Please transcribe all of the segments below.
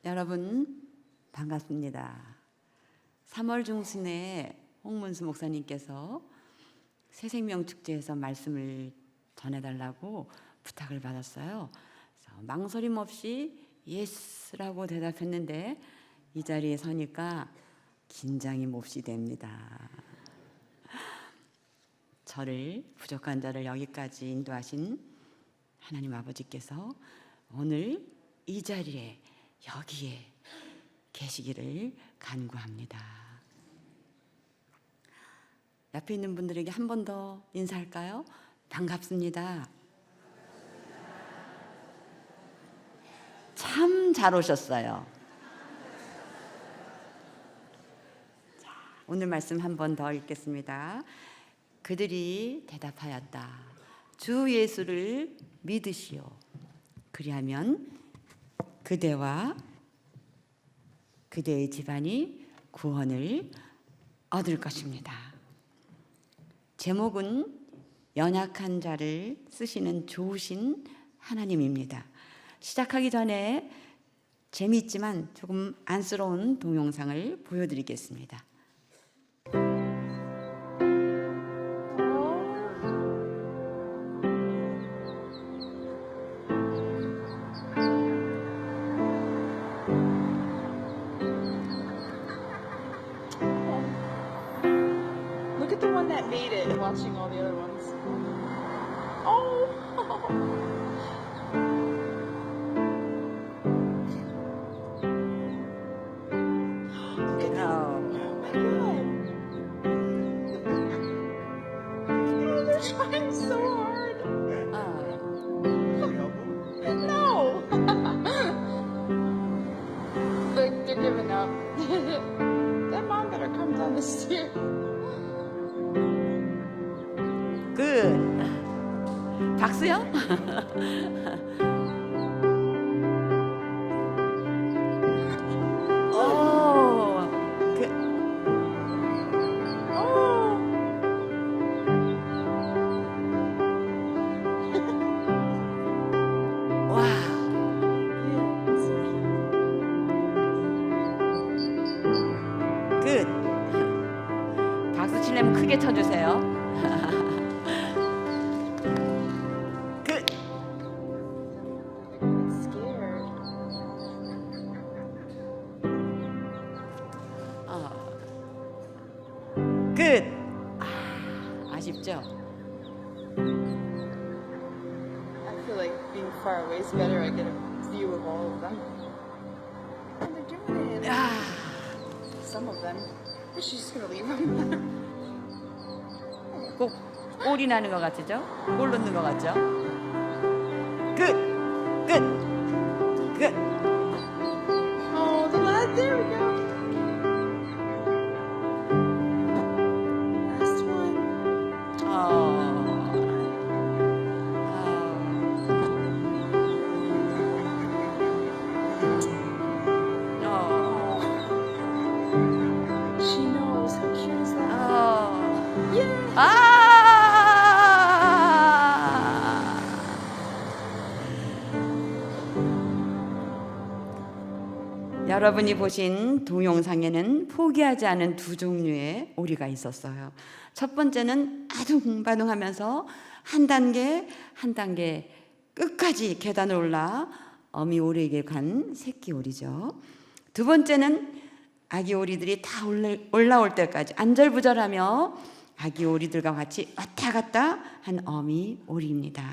여러분 반갑습니다. 3월 중순에 홍문수 목사님께서 새생명축제에서 말씀을 전해달라고 부탁을 받았어요. 그래서 망설임 없이 예스라고 대답했는데 이 자리에 서니까 긴장이 몹시 됩니다. 저를 부족한 자를 여기까지 인도하신 하나님 아버지께서 오늘 이 자리에 여기에 계시기를 간구합니다. 옆에 있는 분들에게 한 번 더 인사할까요? 반갑습니다. 참 잘 오셨어요. 자, 오늘 말씀 한 번 더 읽겠습니다. 그들이 대답하였다. 주 예수를 믿으시오. 그리하면 그대와 그대의 집안이 구원을 얻을 것입니다. 제목은 연약한 자를 쓰시는 좋으신 하나님입니다. 시작하기 전에 재미있지만 조금 안쓰러운 동영상을 보여드리겠습니다. Look at the one that made it, watching all the other ones. Oh! Look at that. Oh my god. Oh, they're trying so hard. No! They're giving up. That mom better come down the stairs. 끝. 박수요? 오, 와. 끝. 박수 치려면 크게 쳐주세요. 끝. Scared. 끝. 아쉽죠? I feel like being far away is better. I get a view of all of them. And they're doing it. 아, Some of them. But she's just gonna leave them. 꼭 골이 나는 것 같죠? 골 넣는 것 같죠? 끝. 끝. 끝. Oh, the last. There we go. Last one. She knows. How cute is that? Yeah. 여러분이 보신 동영상에는 포기하지 않은 두 종류의 오리가 있었어요. 첫 번째는 아둥바둥하면서 한 단계 한 단계 끝까지 계단을 올라 어미 오리에게 간 새끼 오리죠. 두 번째는 아기 오리들이 다 올라올 때까지 안절부절하며 아기 오리들과 같이 왔다 갔다 한 어미 오리입니다.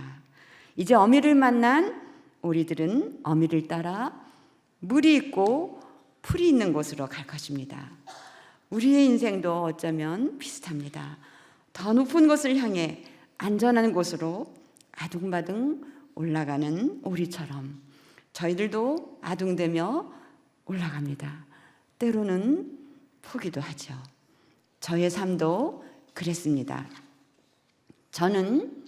이제 어미를 만난 오리들은 어미를 따라 물이 있고 풀이 있는 곳으로 갈 것입니다. 우리의 인생도 어쩌면 비슷합니다. 더 높은 곳을 향해 안전한 곳으로 아둥바둥 올라가는 오리처럼 저희들도 아둥대며 올라갑니다. 때로는 포기도 하죠. 저의 삶도 그랬습니다. 저는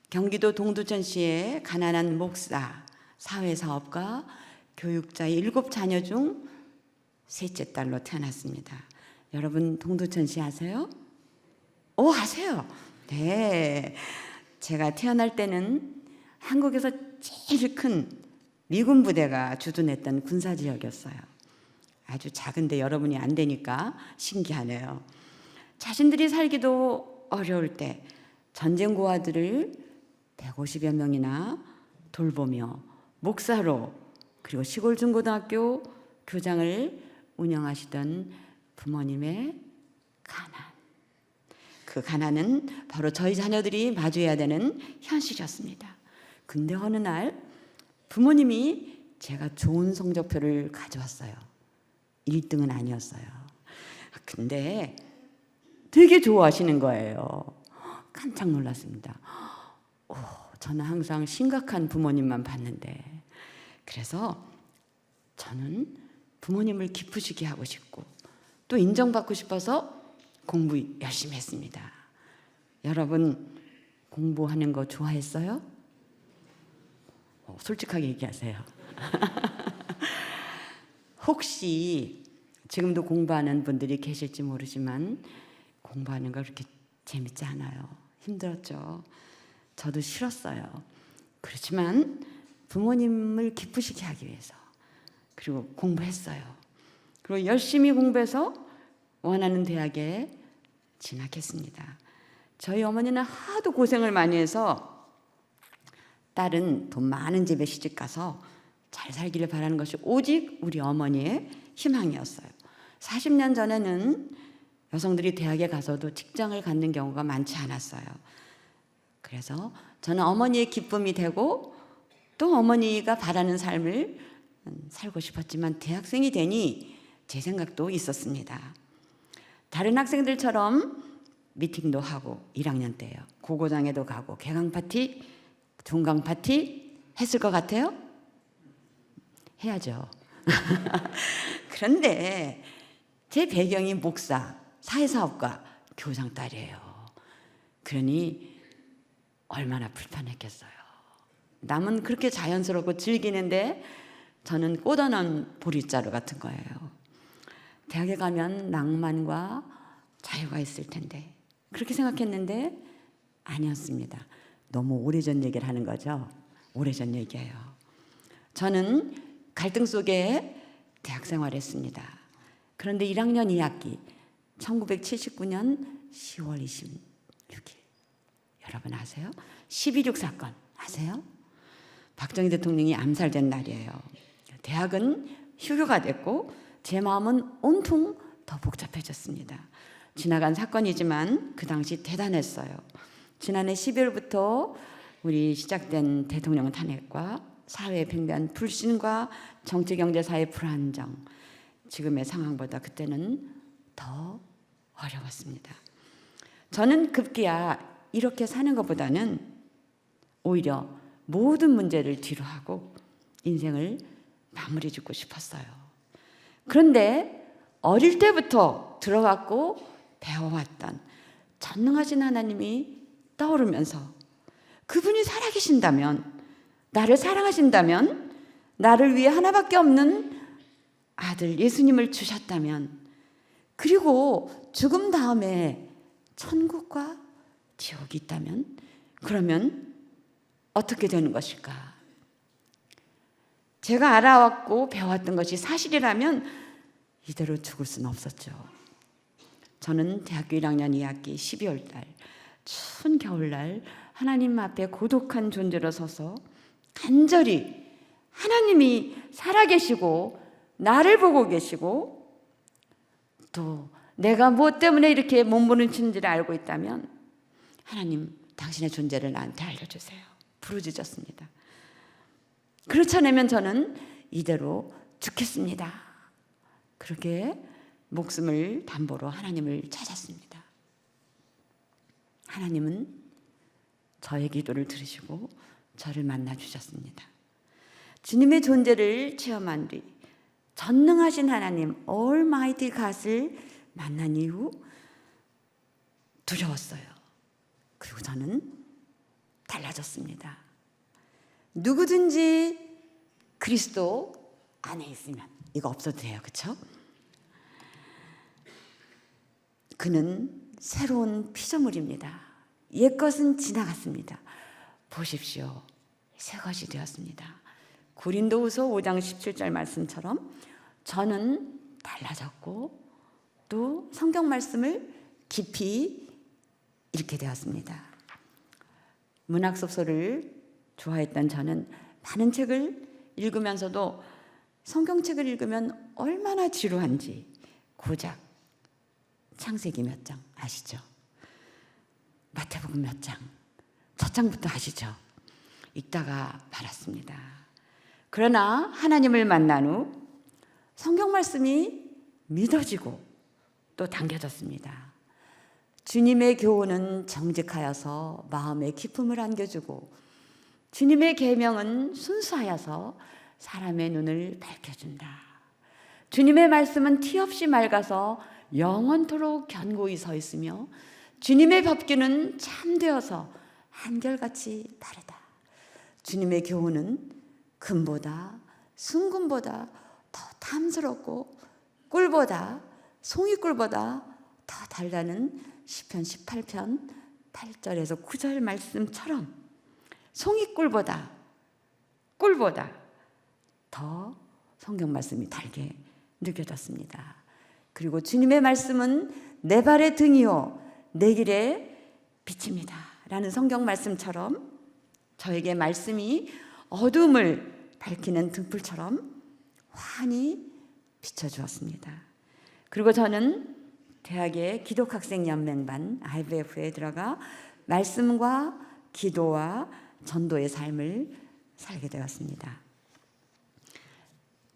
경기도 동두천시의 가난한 목사, 사회사업가, 교육자의 7자녀 중 셋째 딸로 태어났습니다. 여러분 동두천시 아세요? 오, 아세요? 네. 제가 태어날 때는 한국에서 제일 큰 미군 부대가 주둔했던 군사 지역이었어요. 아주 작은데 여러분이 안 되니까 신기하네요. 자신들이 살기도 어려울 때 전쟁 고아들을 150여 명이나 돌보며 목사로 그리고 시골 중고등학교 교장을 운영하시던 부모님의 가난. 그 가난은 바로 저희 자녀들이 마주해야 되는 현실이었습니다. 근데 어느 날 부모님이 제가 좋은 성적표를 가져왔어요. 1등은 아니었어요. 근데 되게 좋아하시는 거예요. 깜짝 놀랐습니다. 저는 항상 심각한 부모님만 봤는데, 그래서 저는 부모님을 기쁘시게 하고 싶고 또 인정받고 싶어서 공부 열심히 했습니다. 여러분 공부하는 거 좋아했어요? 솔직하게 얘기하세요. 혹시 지금도 공부하는 분들이 계실지 모르지만 공부하는 거 그렇게 재밌지 않아요. 힘들었죠. 저도 싫었어요. 그렇지만 부모님을 기쁘시게 하기 위해서 그리고 공부했어요. 그리고 열심히 공부해서 원하는 대학에 진학했습니다. 저희 어머니는 하도 고생을 많이 해서 딸은 돈 많은 집에 시집 가서 잘 살기를 바라는 것이 오직 우리 어머니의 희망이었어요. 40년 전에는 여성들이 대학에 가서도 직장을 갖는 경우가 많지 않았어요. 그래서 저는 어머니의 기쁨이 되고 또 어머니가 바라는 삶을 살고 싶었지만 대학생이 되니 제 생각도 있었습니다. 다른 학생들처럼 미팅도 하고 1학년 때요. 고고장에도 가고 개강 파티, 종강 파티 했을 것 같아요? 해야죠. 그런데 제 배경이 목사, 사회사업가, 교장 딸이에요. 그러니 얼마나 불편했겠어요. 남은 그렇게 자연스럽고 즐기는데 저는 꽂아놓은 보릿자루 같은 거예요. 대학에 가면 낭만과 자유가 있을 텐데 그렇게 생각했는데 아니었습니다. 너무 오래전 얘기를 하는 거죠. 오래전 얘기예요. 저는 갈등 속에 대학 생활했습니다. 그런데 1학년 2학기 1979년 10월 26일 여러분 아세요? 12.6 사건 아세요? 박정희 대통령이 암살된 날이에요. 대학은 휴교가 됐고 제 마음은 온통 더 복잡해졌습니다. 지나간 사건이지만 그 당시 대단했어요. 지난해 12월부터 우리 시작된 대통령 탄핵과 사회 팽배한 불신과 정치 경제 사회 불안정, 지금의 상황보다 그때는 더 어려웠습니다. 저는 급기야 이렇게 사는 것보다는 오히려 모든 문제를 뒤로하고 인생을 마무리 짓고 싶었어요. 그런데 어릴 때부터 들어갔고 배워왔던 전능하신 하나님이 떠오르면서 그분이 살아계신다면, 나를 사랑하신다면, 나를 위해 하나밖에 없는 아들 예수님을 주셨다면, 그리고 죽음 다음에 천국과 지옥이 있다면 그러면 어떻게 되는 것일까? 제가 알아왔고 배워왔던 것이 사실이라면 이대로 죽을 수는 없었죠. 저는 대학교 1학년 2학기 12월 달 추운 겨울날 하나님 앞에 고독한 존재로 서서 간절히 하나님이 살아계시고 나를 보고 계시고 또 내가 무엇 때문에 이렇게 몸부림치는지를 알고 있다면 하나님 당신의 존재를 나한테 알려주세요. 부르짖었습니다. 그렇지 않으면 저는 이대로 죽겠습니다. 그렇게 목숨을 담보로 하나님을 찾았습니다. 하나님은 저의 기도를 들으시고 저를 만나 주셨습니다. 주님의 존재를 체험한 뒤 전능하신 하나님 Almighty God을 만난 이후 두려웠어요. 그리고 저는 달라졌습니다. 누구든지 그리스도 안에 있으면 이거 없어도 돼요. 그렇죠? 그는 새로운 피조물입니다. 옛것은 지나갔습니다. 보십시오. 새 것이 되었습니다. 고린도후서 5장 17절 말씀처럼 저는 달라졌고 또 성경 말씀을 깊이 읽게 되었습니다. 문학 소설을 좋아했던 저는 많은 책을 읽으면서도 성경책을 읽으면 얼마나 지루한지 고작 창세기 몇 장 아시죠? 마태복음 몇 장, 첫 장부터 아시죠? 읽다가 말았습니다. 그러나 하나님을 만난 후 성경 말씀이 믿어지고 또 당겨졌습니다. 주님의 교훈은 정직하여서 마음에 기쁨을 안겨주고 주님의 계명은 순수하여서 사람의 눈을 밝혀준다. 주님의 말씀은 티 없이 맑아서 영원토록 견고히 서 있으며 주님의 법규는 참되어서 한결같이 바르다. 주님의 교훈은 금보다 순금보다 더 탐스럽고 꿀보다 송이꿀보다 더 달다는 시편 18편 8절에서 9절 말씀처럼 송이꿀보다 꿀보다 더 성경 말씀이 달게 느껴졌습니다. 그리고 주님의 말씀은 내 발의 등이요 내 길의 빛입니다 라는 성경 말씀처럼 저에게 말씀이 어둠을 밝히는 등불처럼 환히 비춰주었습니다. 그리고 저는 대학의 기독학생연맹반 IBF에 들어가 말씀과 기도와 전도의 삶을 살게 되었습니다.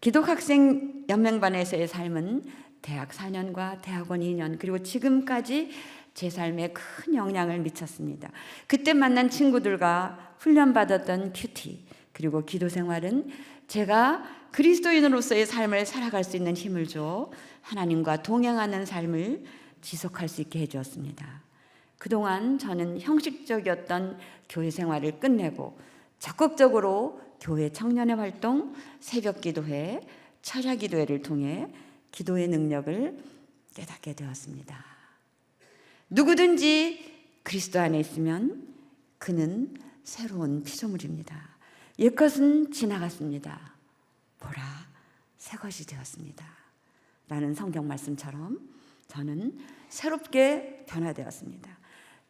기독학생연맹반에서의 삶은 대학 4년과 대학원 2년 그리고 지금까지 제 삶에 큰 영향을 미쳤습니다. 그때 만난 친구들과 훈련받았던 큐티 그리고 기도 생활은 제가 그리스도인으로서의 삶을 살아갈 수 있는 힘을 줘 하나님과 동행하는 삶을 지속할 수 있게 해주었습니다. 그동안 저는 형식적이었던 교회 생활을 끝내고 적극적으로 교회 청년의 활동, 새벽 기도회, 철야 기도회를 통해 기도의 능력을 깨닫게 되었습니다. 누구든지 그리스도 안에 있으면 그는 새로운 피조물입니다. 옛것은 지나갔습니다. 보라, 새것이 되었습니다. 라는 성경 말씀처럼 저는 새롭게 변화되었습니다.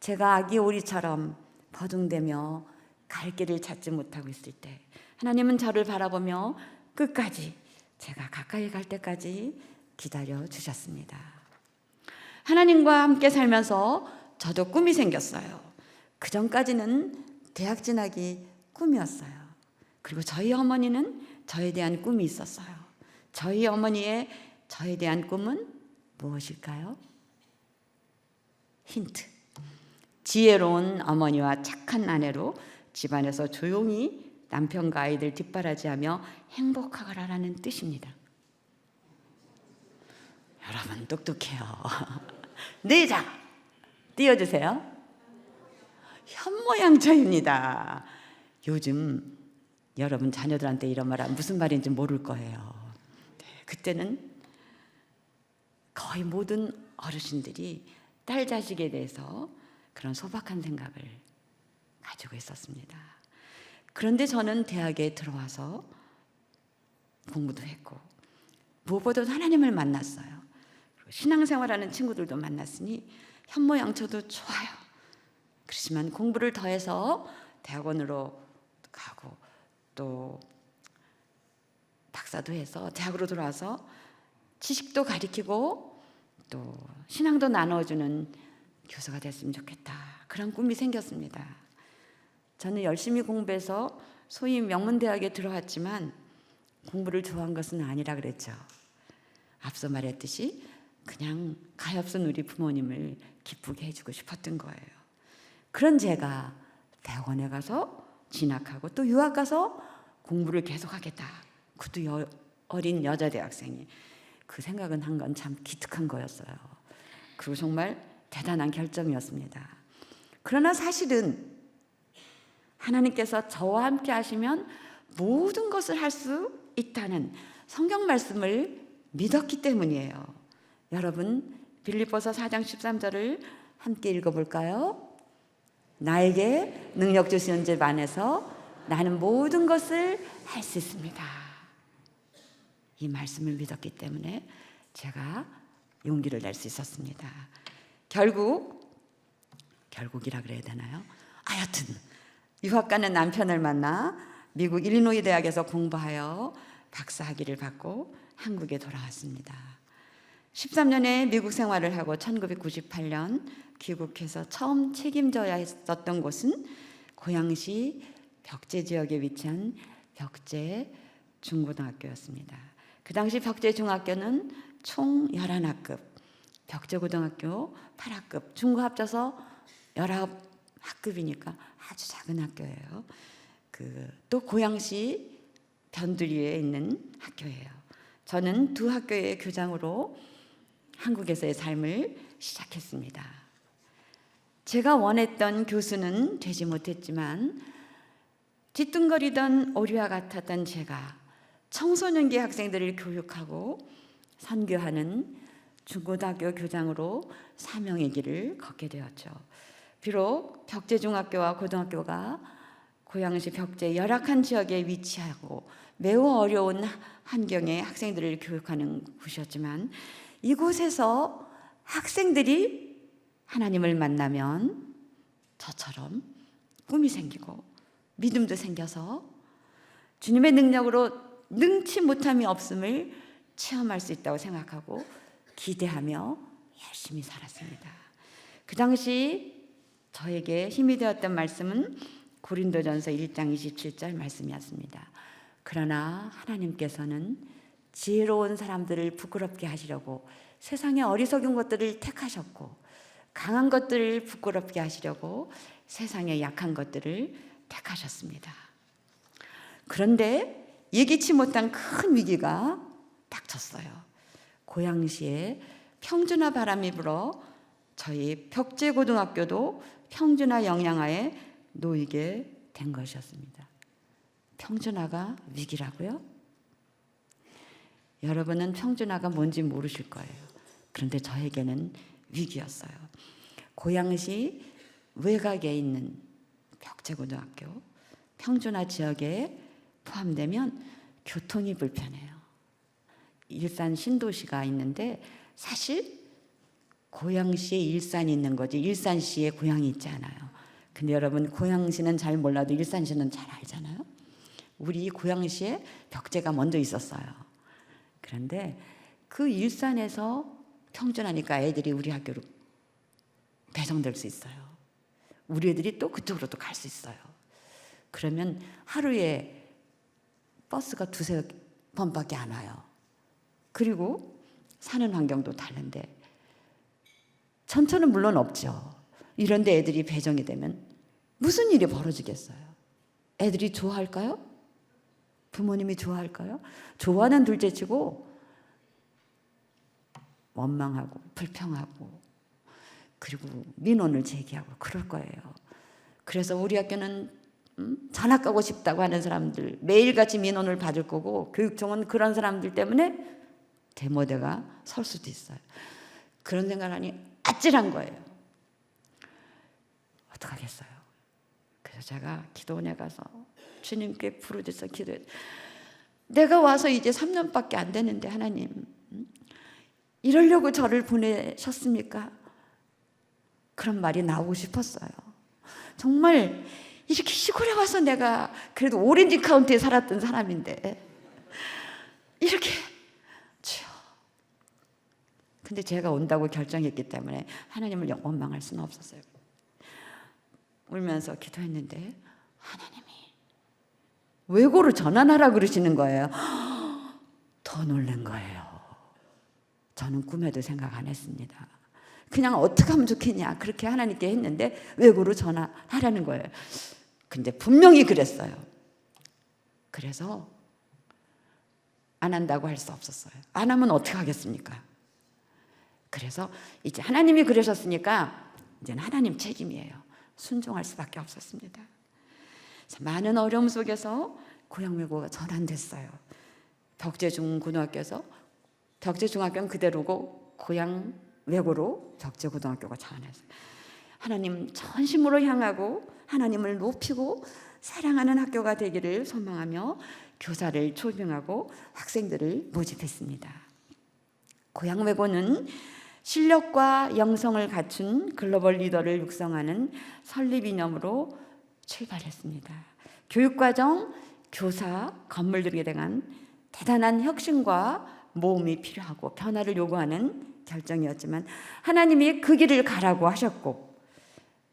제가 아기 오리처럼 버둥대며 갈 길을 찾지 못하고 있을 때 하나님은 저를 바라보며 끝까지 제가 가까이 갈 때까지 기다려 주셨습니다. 하나님과 함께 살면서 저도 꿈이 생겼어요. 그 전까지는 대학 진학이 꿈이었어요. 그리고 저희 어머니는 저에 대한 꿈이 있었어요. 저희 어머니의 저에 대한 꿈은 무엇일까요? 힌트. 지혜로운 어머니와 착한 아내로 집안에서 조용히 남편과 아이들 뒷바라지하며 행복하거라라는 뜻입니다. 여러분 똑똑해요. 4장 띄워주세요. 현모양처입니다. 요즘 여러분 자녀들한테 이런 말 무슨 말인지 모를 거예요. 그때는 거의 모든 어르신들이 딸 자식에 대해서 그런 소박한 생각을 가지고 있었습니다. 그런데 저는 대학에 들어와서 공부도 했고 무엇보다도 하나님을 만났어요. 그리고 신앙생활하는 친구들도 만났으니 현모양처도 좋아요. 그렇지만 공부를 더해서 대학원으로 가고 또 박사도 해서 대학으로 들어와서 지식도 가르치고 또 신앙도 나눠주는 교사가 됐으면 좋겠다. 그런 꿈이 생겼습니다. 저는 열심히 공부해서 소위 명문대학에 들어왔지만 공부를 좋아한 것은 아니라 그랬죠. 앞서 말했듯이 그냥 가엾은 우리 부모님을 기쁘게 해주고 싶었던 거예요. 그런 제가 대학원에 가서 진학하고 또 유학 가서 공부를 계속하겠다. 그것도 어린 여자 대학생이 그 생각은 한 건 참 기특한 거였어요. 그리고 정말 대단한 결정이었습니다. 그러나 사실은 하나님께서 저와 함께 하시면 모든 것을 할 수 있다는 성경 말씀을 믿었기 때문이에요. 여러분 빌립보서 4장 13절을 함께 읽어볼까요? 나에게 능력 주시는 집 안에서 나는 모든 것을 할 수 있습니다. 이 말씀을 믿었기 때문에 제가 용기를 낼 수 있었습니다. 결국이라 그래야 되나요? 하여튼 유학 가는 남편을 만나 미국 일리노이 대학에서 공부하여 박사학위를 받고 한국에 돌아왔습니다. 13년의 미국 생활을 하고 1998년 귀국해서 처음 책임져야 했었던 곳은 고양시 벽제 지역에 위치한 벽제 중고등학교였습니다. 그 당시 벽제 중학교는 총 11학급, 벽제 고등학교 8학급, 중고 합쳐서 19학급이니까 아주 작은 학교예요. 또 고양시 변두리에 있는 학교예요. 저는 두 학교의 교장으로 한국에서의 삶을 시작했습니다. 제가 원했던 교수는 되지 못했지만 뒤뚱거리던 오리와 같았던 제가 청소년기 학생들을 교육하고 선교하는 중고등학교 교장으로 사명의 길을 걷게 되었죠. 비록 벽제중학교와 고등학교가 고양시 벽제 열악한 지역에 위치하고 매우 어려운 환경의 학생들을 교육하는 곳이었지만 이곳에서 학생들이 하나님을 만나면 저처럼 꿈이 생기고 믿음도 생겨서 주님의 능력으로 능치 못함이 없음을 체험할 수 있다고 생각하고 기대하며 열심히 살았습니다. 그 당시 저에게 힘이 되었던 말씀은 고린도전서 1장 27절 말씀이었습니다. 그러나 하나님께서는 지혜로운 사람들을 부끄럽게 하시려고 세상의 어리석은 것들을 택하셨고 강한 것들을 부끄럽게 하시려고 세상의 약한 것들을 택하셨습니다. 그런데 예기치 못한 큰 위기가 닥쳤어요. 고양시에 평준화 바람이 불어 저희 벽제고등학교도 평준화 영향하에 놓이게 된 것이었습니다. 평준화가 위기라고요? 여러분은 평준화가 뭔지 모르실 거예요. 그런데 저에게는 위기였어요. 고양시 외곽에 있는 벽제고등학교 평준화 지역에 포함되면 교통이 불편해요. 일산 신도시가 있는데 사실 고양시에 일산이 있는 거지 일산시에 고양이 있지 않아요. 근데 여러분 고양시는 잘 몰라도 일산시는 잘 알잖아요. 우리 고양시에 벽제가 먼저 있었어요. 그런데 그 일산에서 평준하니까 애들이 우리 학교로 배정될 수 있어요. 우리 애들이 또 그쪽으로도 갈 수 있어요. 그러면 하루에 버스가 2-3번밖에 안 와요. 그리고 사는 환경도 다른데 전철은 물론 없죠. 이런데 애들이 배정이 되면 무슨 일이 벌어지겠어요? 애들이 좋아할까요? 부모님이 좋아할까요? 좋아하는 둘째치고 원망하고 불평하고 그리고 민원을 제기하고 그럴 거예요. 그래서 우리 학교는 전학 가고 싶다고 하는 사람들 매일같이 민원을 받을 거고 교육청은 그런 사람들 때문에 대모대가 설 수도 있어요. 그런 생각을 하니 아찔한 거예요. 어떡하겠어요. 그래서 제가 기도원에 가서 주님께 부르짖어 기도해. 내가 와서 이제 3년밖에 안 되는데 하나님 이러려고 저를 보내셨습니까? 그런 말이 나오고 싶었어요. 정말 이렇게 시골에 와서 내가 그래도 오렌지 카운티에 살았던 사람인데 이렇게 주여. 근데 제가 온다고 결정했기 때문에 하나님을 원망할 수는 없었어요. 울면서 기도했는데 하나님이 외고로 전환하라 그러시는 거예요. 더 놀란 거예요. 저는 꿈에도 생각 안 했습니다. 그냥 어떻게 하면 좋겠냐 그렇게 하나님께 했는데 외고로 전환하라는 거예요. 근데 분명히 그랬어요. 그래서 안 한다고 할 수 없었어요. 안 하면 어떻게 하겠습니까? 그래서 이제 하나님이 그러셨으니까 이제는 하나님 책임이에요. 순종할 수밖에 없었습니다. 많은 어려움 속에서 고양외고가 전환됐어요. 벽제중고등학교에서 벽제중학교는 그대로고 고양외고로 벽제고등학교가 전환했어요. 하나님 전심으로 향하고 하나님을 높이고 사랑하는 학교가 되기를 소망하며 교사를 초빙하고 학생들을 모집했습니다. 고향외고는 실력과 영성을 갖춘 글로벌 리더를 육성하는 설립 이념으로 출발했습니다. 교육과정, 교사, 건물 등에 대한 대단한 혁신과 모험이 필요하고 변화를 요구하는 결정이었지만 하나님이 그 길을 가라고 하셨고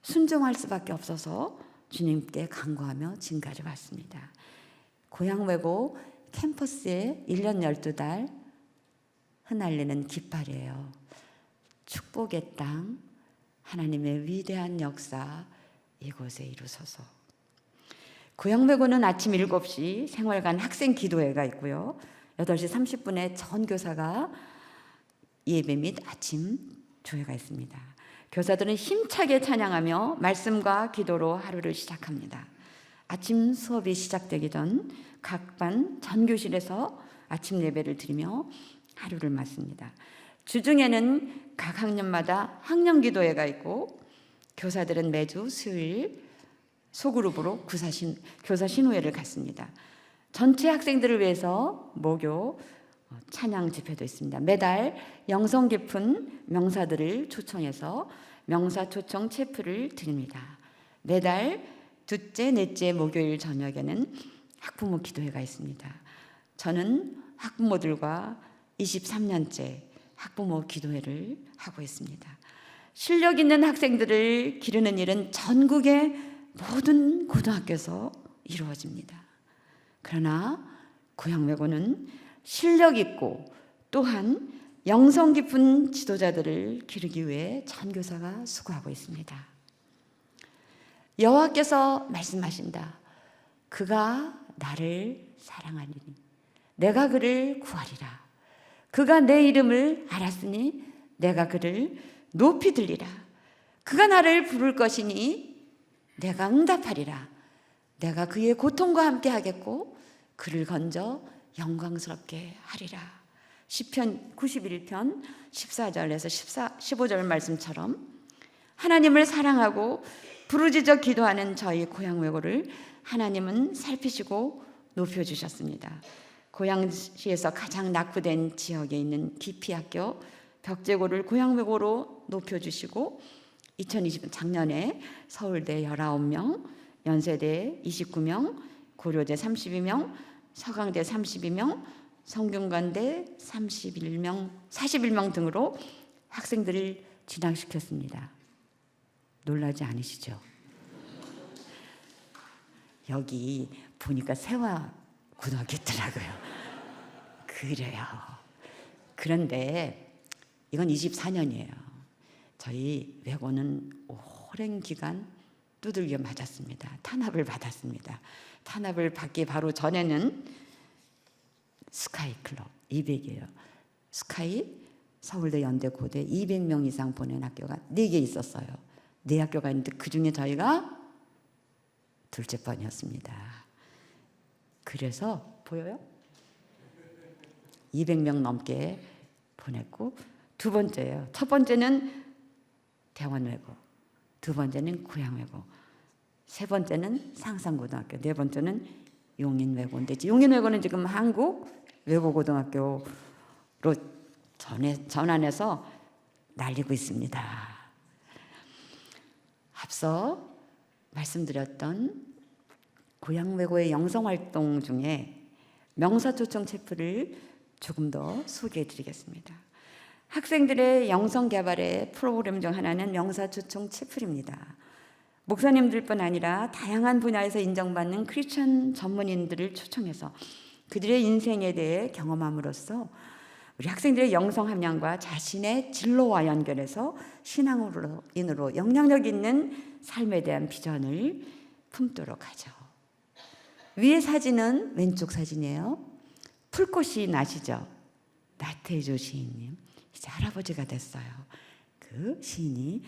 순종할 수밖에 없어서 주님께 간구하며 지금까지 왔습니다. 고향외고 캠퍼스에 1년 12달 흩날리는 깃발이에요. 축복의 땅, 하나님의 위대한 역사 이곳에 이루소서. 고향외고는 아침 7시 생활관 학생 기도회가 있고요. 8시 30분에 전교사가 예배 및 아침 조회가 있습니다. 교사들은 힘차게 찬양하며 말씀과 기도로 하루를 시작합니다. 아침 수업이 시작되기 전 각 반 전교실에서 아침 예배를 드리며 하루를 맞습니다. 주중에는 각 학년마다 학년 기도회가 있고 교사들은 매주 수요일 소그룹으로 교사 신우회를 갖습니다. 전체 학생들을 위해서 모교 찬양 집회도 있습니다. 매달 영성 깊은 명사들을 초청해서 명사 초청 체프를 드립니다. 매달 둘째, 넷째 목요일 저녁에는 학부모 기도회가 있습니다. 저는 학부모들과 23년째 학부모 기도회를 하고 있습니다. 실력 있는 학생들을 기르는 일은 전국의 모든 고등학교에서 이루어집니다. 그러나 고향외고는 실력 있고 또한 영성 깊은 지도자들을 기르기 위해 전교사가 수고하고 있습니다. 여호와께서 말씀하신다. 그가 나를 사랑하리니 내가 그를 구하리라. 그가 내 이름을 알았으니 내가 그를 높이 들리라. 그가 나를 부를 것이니 내가 응답하리라. 내가 그의 고통과 함께 하겠고 그를 건져 영광스럽게 하리라. 시편 91편 14절에서 15절 말씀처럼 하나님을 사랑하고 부르짖어 기도하는 저희 고향외고를 하나님은 살피시고 높여주셨습니다. 고양시에서 가장 낙후된 지역에 있는 기피학교 벽제고를 고향외고로 높여주시고 2020년 작년에 서울대 19명, 연세대 29명, 고려대 32명, 서강대 32명, 성균관대 41명 등으로 학생들을 진학시켰습니다. 놀라지 않으시죠? 여기 보니까 세화고등학교 있더라고요. 그래요. 그런데 이건 24년이에요. 저희 외고는 오랜 기간 두들겨 맞았습니다. 탄압을 받았습니다. 탄압을 받기 바로 전에는 스카이 클럽 200이에요. 스카이 서울대 연대 고대 200명 이상 보낸 학교가 4개 있었어요. 4학교가 있는데 그중에 저희가 둘째 번이었습니다. 그래서 보여요? 200명 넘게 보냈고 두 번째예요. 첫 번째는 대원외고, 두 번째는 고향외고, 세 번째는 상산고등학교, 네 번째는 용인외고인데 용인외고는 지금 한국 외고고등학교로 전환해서 날리고 있습니다. 앞서 말씀드렸던 고향외고의 영성활동 중에 명사초청 체프를 조금 더 소개해 드리겠습니다. 학생들의 영성개발의 프로그램 중 하나는 명사초청 체프입니다. 목사님들뿐 아니라 다양한 분야에서 인정받는 크리스천 전문인들을 초청해서 그들의 인생에 대해 경험함으로써 우리 학생들의 영성 함량과 자신의 진로와 연결해서 신앙인으로 영향력 있는 삶에 대한 비전을 품도록 하죠. 위의 사진은 왼쪽 사진이에요. 풀꽃이 나시죠? 나태주 시인님. 이제 할아버지가 됐어요. 그 시인이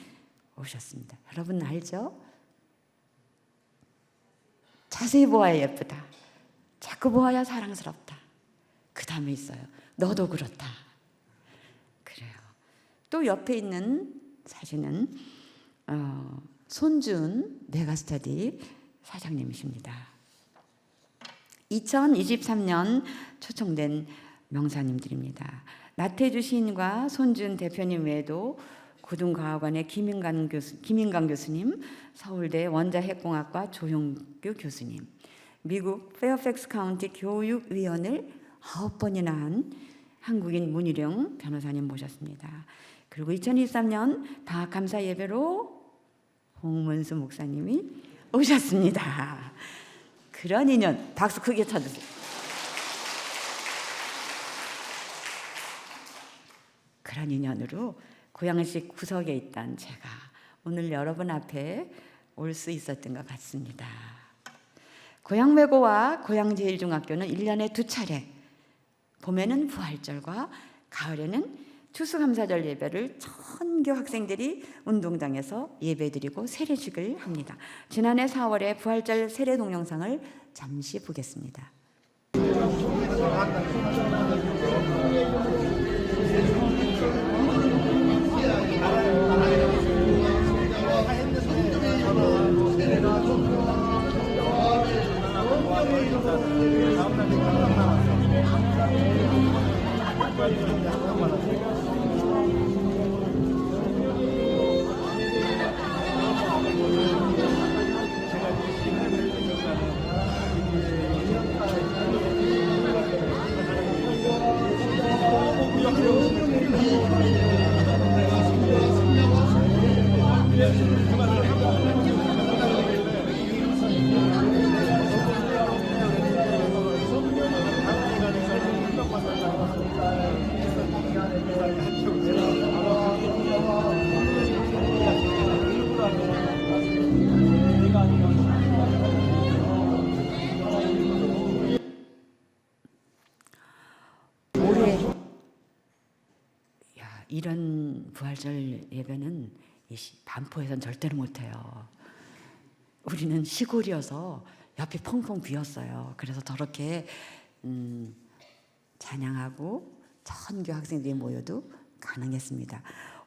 오셨습니다. 여러분 알죠? 자세히 보아야 예쁘다. 자꾸 보아야 사랑스럽다. 그 다음에 있어요. 너도 그렇다. 그래요. 또 옆에 있는 사진은 손준 메가스터디 사장님이십니다. 2023년 초청된 명사님들입니다. 나태주 시인과 손준 대표님 외에도 고등과학원의 김인강 교수님, 서울대 원자핵공학과 조용규 교수님, 미국 페어팩스 카운티 교육위원을 9번이나 한 한국인 문희룡 변호사님 모셨습니다. 그리고 2023년 방학감사 예배로 홍문수 목사님이 오셨습니다. 그런 인연, 박수 크게 쳐주세요. 그런 인연으로 고양시 구석에 있던 제가 오늘 여러분 앞에 올 수 있었던 것 같습니다. 고양외고와 고양제일중학교는 1년에 2차례, 봄에는 부활절과 가을에는 추수감사절 예배를 전교 학생들이 운동장에서 예배드리고 세례식을 합니다. 지난해 4월에 부활절 세례 동영상을 잠시 보겠습니다. 이런 부활절 예배는 반포에선 절대로 못해요. 우리는 시골이어서 옆이 펑펑 비었어요. 그래서 저렇게 찬양하고 전교 학생들이 모여도 가능했습니다.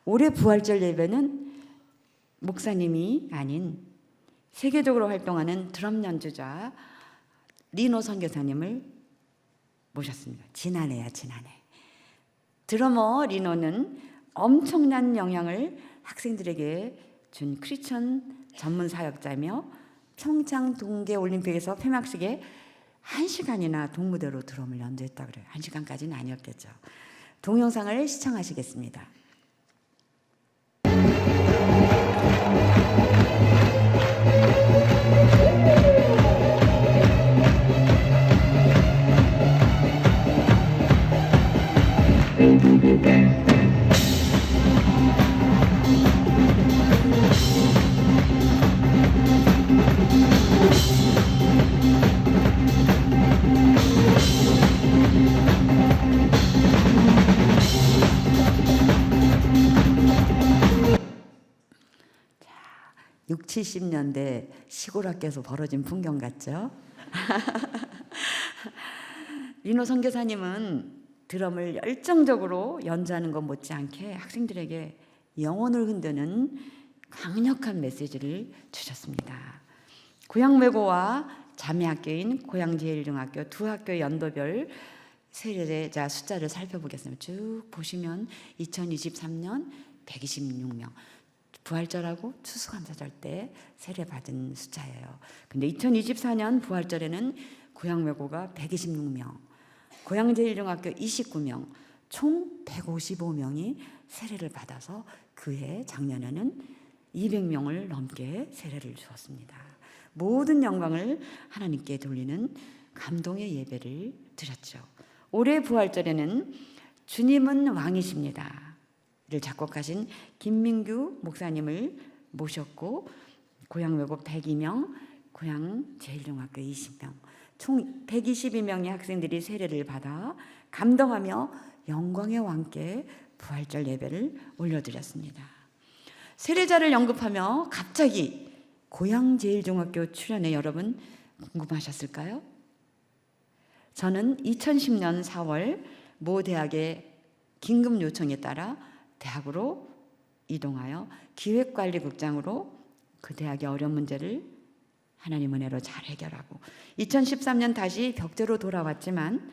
올해 부활절 예배는 목사님이 아닌 세계적으로 활동하는 드럼 연주자 리노 선교사님을 모셨습니다. 지난해. 드러머 리노는 엄청난 영향을 학생들에게 준 크리스천 전문 사역자며 평창 동계올림픽에서 폐막식에 1시간이나 동무대로 드럼을 연주했다 그래요. 1시간까지는 아니었겠죠. 동영상을 시청하시겠습니다. 자, 60, 70년대 시골 학교에서 벌어진 풍경 같죠? 리노 선교사님은 드럼을 열정적으로 연주하는 것 못지않게 학생들에게 영혼을 흔드는 강력한 메시지를 주셨습니다. 고양외고와 자매학교인 고양제일중학교 두 학교 연도별 세례자 숫자를 살펴보겠습니다. 쭉 보시면 2023년 126명, 부활절하고 추수감사절 때 세례받은 숫자예요. 근데 2024년 부활절에는 고양외고가 126명, 고양제일중학교 29명, 총 155명이 세례를 받아서 그해 작년에는 200명을 넘게 세례를 주었습니다. 모든 영광을 하나님께 돌리는 감동의 예배를 드렸죠. 올해 부활절에는 주님은 왕이십니다 를 작곡하신 김민규 목사님을 모셨고 고양외고 102명, 고양제일중학교 20명, 총 122명의 학생들이 세례를 받아 감동하며 영광의 왕께 부활절 예배를 올려드렸습니다. 세례자를 언급하며 갑자기 고양제일중학교 출연에 여러분 궁금하셨을까요? 저는 2010년 4월 모 대학의 긴급 요청에 따라 대학으로 이동하여 기획관리국장으로 그 대학의 어려운 문제를 하나님 은혜로 잘 해결하고 2013년 다시 벽제로 돌아왔지만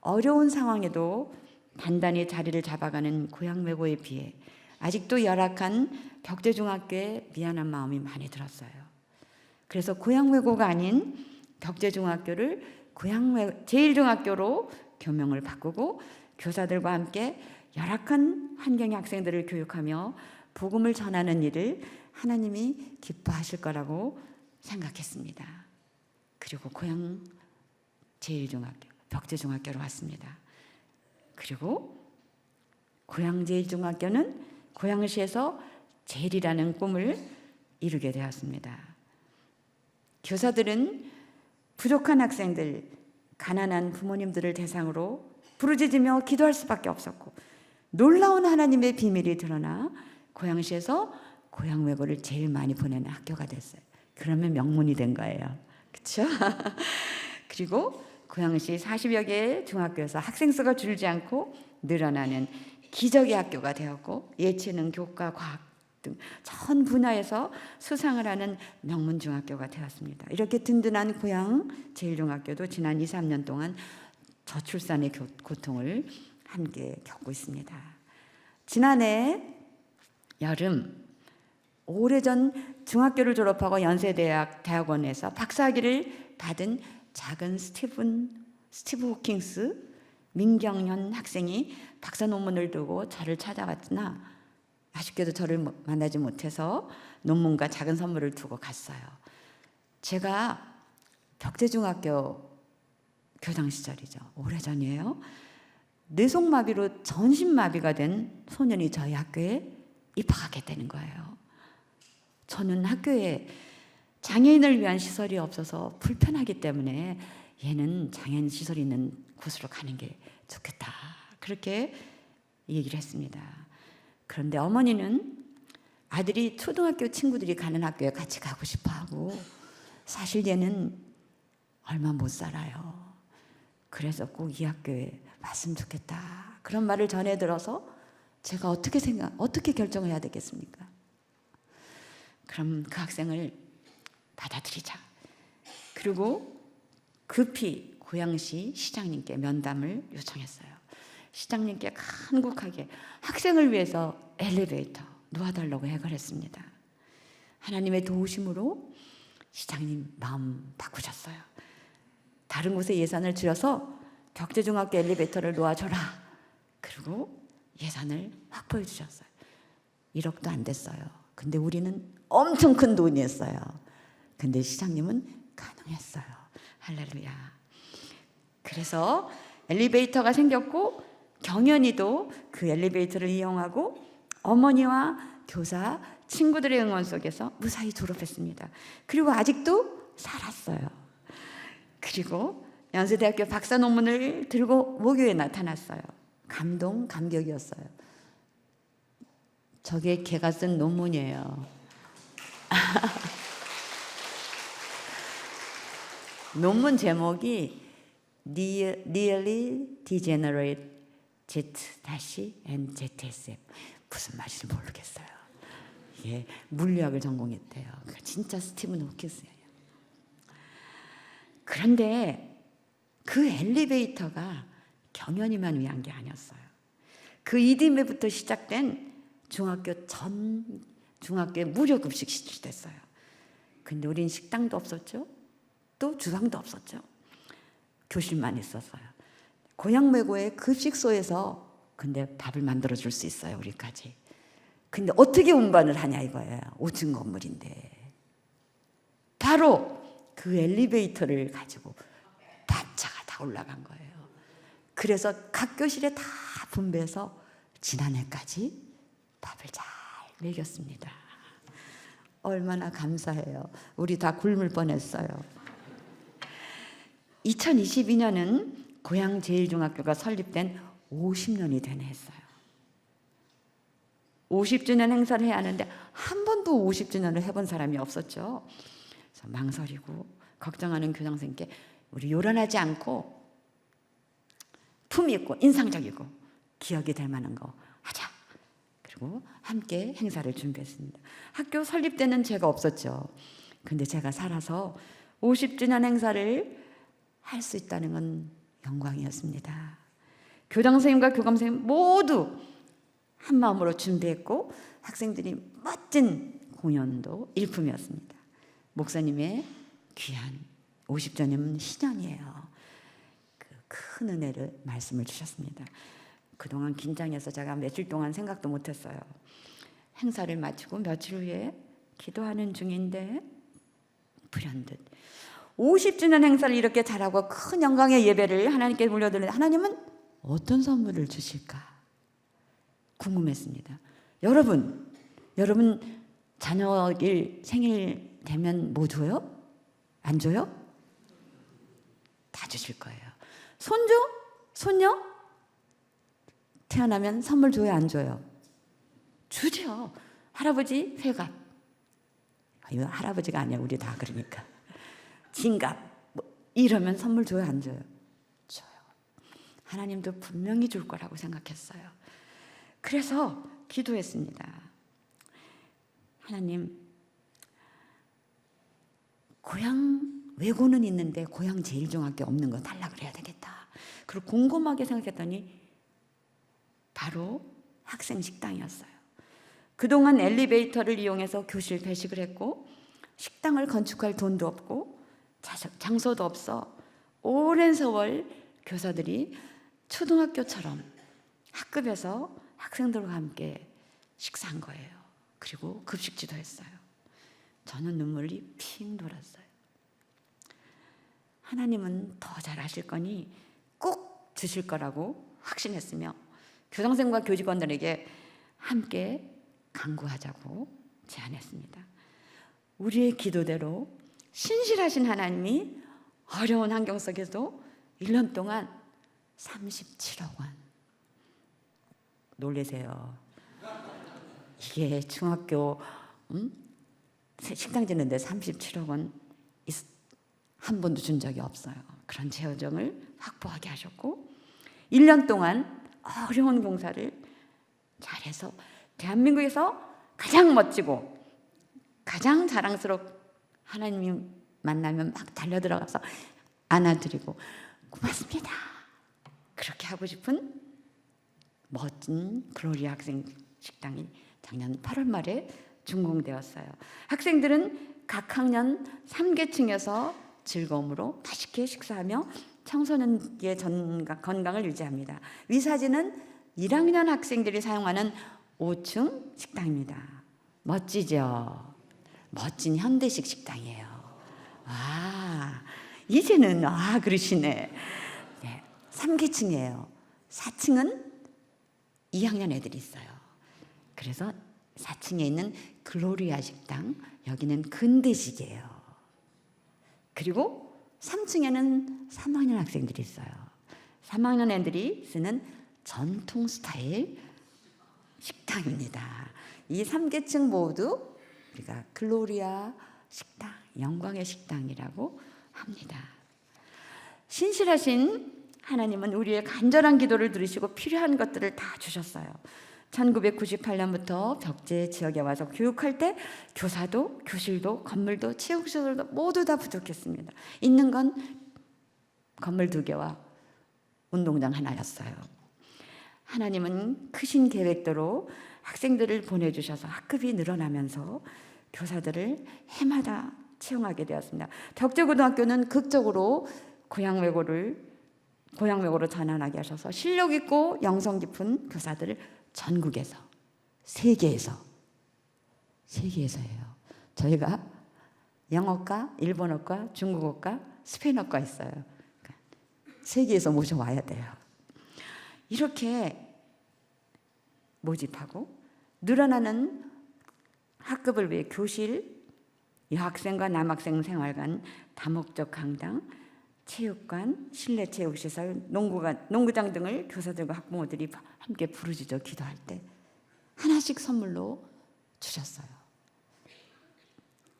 어려운 상황에도 단단히 자리를 잡아가는 고향외고에 비해 아직도 열악한 벽제중학교에 미안한 마음이 많이 들었어요. 그래서 고향외고가 아닌 벽제중학교를 제일중학교로 교명을 바꾸고 교사들과 함께 열악한 환경의 학생들을 교육하며 복음을 전하는 일을 하나님이 기뻐하실 거라고 생각했습니다. 그리고 고향 제일중학교, 벽제중학교로 왔습니다. 그리고 고향 제일중학교는 고양시에서 제일이라는 꿈을 이루게 되었습니다. 교사들은 부족한 학생들, 가난한 부모님들을 대상으로 부르짖으며 기도할 수밖에 없었고 놀라운 하나님의 비밀이 드러나 고양시에서 고향외고를 제일 많이 보내는 학교가 됐어요. 그러면 명문이 된 거예요. 그렇죠? 그리고 고양시 40여 개의 중학교에서 학생 수가 줄지 않고 늘어나는 기적의 학교가 되었고 예체능, 교과, 과학 등 전 분야에서 수상을 하는 명문 중학교가 되었습니다. 이렇게 든든한 고향 제일중학교도 지난 2, 3년 동안 저출산의 고통을 함께 겪고 있습니다. 지난해 여름 오래전 중학교를 졸업하고 연세대학원에서 박사학위를 받은 작은 스티브 호킹스 민경현 학생이 박사 논문을 두고 저를 찾아왔으나 아쉽게도 저를 만나지 못해서 논문과 작은 선물을 두고 갔어요. 제가 벽제중학교 교장 시절이죠. 오래전이에요. 뇌속마비로 전신마비가 된 소년이 저희 학교에 입학하게 되는 거예요. 저는 학교에 장애인을 위한 시설이 없어서 불편하기 때문에 얘는 장애인 시설이 있는 곳으로 가는 게 좋겠다. 그렇게 얘기를 했습니다. 그런데 어머니는 아들이 초등학교 친구들이 가는 학교에 같이 가고 싶어 하고 사실 얘는 얼마 못 살아요. 그래서 꼭 이 학교에 왔으면 좋겠다. 그런 말을 전해 들어서 제가 어떻게 결정을 해야 되겠습니까? 그럼 그 학생을 받아들이자. 그리고 급히 고양시 시장님께 면담을 요청했어요. 시장님께 간곡하게 학생을 위해서 엘리베이터 놓아달라고 해결했습니다. 하나님의 도우심으로 시장님 마음 바꾸셨어요. 다른 곳에 예산을 줄여서 벽제중학교 엘리베이터를 놓아줘라. 그리고 예산을 확보해 주셨어요. 1억도 안 됐어요. 근데 우리는 엄청 큰 돈이었어요. 근데 시장님은 가능했어요. 할렐루야. 그래서 엘리베이터가 생겼고 경연이도 그 엘리베이터를 이용하고 어머니와 교사, 친구들의 응원 속에서 무사히 졸업했습니다. 그리고 아직도 살았어요. 그리고 연세대학교 박사 논문을 들고 모교에 나타났어요. 감격이었어요. 저게 걔가 쓴 논문이에요. 논문 제목이 Nearly Degenerate Z-and ZSF 무슨 말인지 모르겠어요. 예, 물리학을 전공했대요. 진짜 스티븐 호킹스예요. 그런데 그 엘리베이터가 경연이만 위한 게 아니었어요. 그 이듬해부터 시작된 중학교에 무료 급식 실시됐어요. 근데 우린 식당도 없었죠. 또 주방도 없었죠. 교실만 있었어요. 고향외고의 급식소에서 근데 밥을 만들어 줄 수 있어요. 우리까지. 근데 어떻게 운반을 하냐 이거예요. 5층 건물인데. 바로 그 엘리베이터를 가지고 밥차가 다 올라간 거예요. 그래서 각 교실에 다 분배해서 지난해까지 밥을 잘 먹였습니다. 얼마나 감사해요. 우리 다 굶을 뻔했어요. 2022년은 고향 제일중학교가 설립된 50년이 되네 했어요. 50주년 행사를 해야 하는데 한 번도 50주년을 해본 사람이 없었죠. 그래서 망설이고 걱정하는 교장선생님께 우리 요란하지 않고 품 있고 인상적이고 기억이 될 만한 거 하자. 그리고 함께 행사를 준비했습니다. 학교 설립 때는 제가 없었죠. 근데 제가 살아서 50주년 행사를 할 수 있다는 건 영광이었습니다. 교장 선생님과 교감 선생님 모두 한 마음으로 준비했고 학생들이 멋진 공연도 일품이었습니다. 목사님의 귀한 50주년 신년이에요. 그 큰 은혜를 말씀을 주셨습니다. 그동안 긴장해서 제가 며칠 동안 생각도 못했어요. 행사를 마치고 며칠 후에 기도하는 중인데 불현듯 50주년 행사를 이렇게 잘하고 큰 영광의 예배를 하나님께 올려드리는데 하나님은 어떤 선물을 주실까 궁금했습니다. 여러분 자녀일 생일 되면 뭐 줘요? 안 줘요? 다 주실 거예요. 손주? 손녀? 태어나면 선물 줘요? 안 줘요? 주죠. 할아버지 회갑. 이거 할아버지가 아니야. 우리 다 그러니까. 진갑. 뭐 이러면 선물 줘요? 안 줘요? 줘요. 하나님도 분명히 줄 거라고 생각했어요. 그래서 기도했습니다. 하나님, 고향 외고는 있는데 고향 제일중학교 없는 거 달라 그래야 되겠다. 그리고 곰곰하게 생각했더니 바로 학생 식당이었어요. 그동안 엘리베이터를 이용해서 교실 배식을 했고 식당을 건축할 돈도 없고 장소도 없어 오랜 세월 교사들이 초등학교처럼 학급에서 학생들과 함께 식사한 거예요. 그리고 급식지도 했어요. 저는 눈물이 핑 돌았어요. 하나님은 더 잘하실 거니 꼭 주실 거라고 확신했으며 교장선생과 교직원들에게 함께 간구하자고 제안했습니다. 우리의 기도대로 신실하신 하나님이 어려운 환경 속에도 1년 동안 37억 원. 놀라세요. 이게 중학교 식당 짓는데 37억 원 한 번도 준 적이 없어요. 그런 재정을 확보하게 하셨고 1년 동안 어려운 봉사를 잘해서 대한민국에서 가장 멋지고 가장 자랑스럽고 하나님이 만나면 막 달려들어가서 안아드리고 고맙습니다. 그렇게 하고 싶은 멋진 글로리아 학생 식당이 작년 8월 말에 준공되었어요. 학생들은 각 학년 3계층에서 즐거움으로 맛있게 식사하며 청소년기의 건강을 유지합니다. 위 사진은 1학년 학생들이 사용하는 5층 식당입니다. 멋지죠? 멋진 현대식 식당이에요. 와, 이제는 그러시네. 네, 3계층이에요. 4층은 2학년 애들이 있어요. 그래서 4층에 있는 글로리아 식당, 여기는 근대식이에요. 그리고 3층에는 3학년 학생들이 있어요. 3학년 애들이 쓰는 전통 스타일 식당입니다. 이 3계층 모두 우리가 글로리아 식당, 영광의 식당이라고 합니다. 신실하신 하나님은 우리의 간절한 기도를 들으시고 필요한 것들을 다 주셨어요. 1998년부터 벽제 지역에 와서 교육할 때 교사도 교실도 건물도 체육시설도 모두 다 부족했습니다. 있는 건 건물 2개와 운동장 하나였어요. 하나님은 크신 계획대로 학생들을 보내주셔서 학급이 늘어나면서 교사들을 해마다 채용하게 되었습니다. 벽제고등학교는 극적으로 고향 외고로 전환하게 하셔서 실력 있고 영성 깊은 교사들을 전국에서 세계에서예요. 저희가 영어과, 일본어과, 중국어과, 스페인어과 있어요. 그러니까 세계에서 모셔와야 돼요. 이렇게 모집하고 늘어나는 학급을 위해 교실, 여학생과 남학생 생활관, 다목적 강당, 체육관, 실내 체육시설, 농구장 등을 교사들과 학부모들이 함께 부르짖어 기도할 때 하나씩 선물로 주셨어요.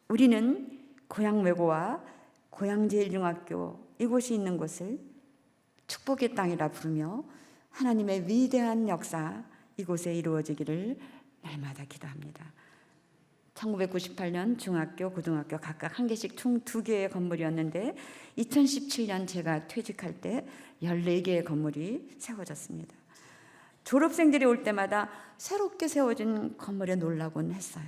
우리는 고향 외고와 고향 제일중학교 이곳이 있는 곳을 축복의 땅이라 부르며 하나님의 위대한 역사 이곳에 이루어지기를 날마다 기도합니다. 1998년 중학교, 고등학교 각각 한 개씩 총 2개의 건물이었는데 2017년 제가 퇴직할 때 14개의 건물이 세워졌습니다. 졸업생들이 올 때마다 새롭게 세워진 건물에 놀라곤 했어요.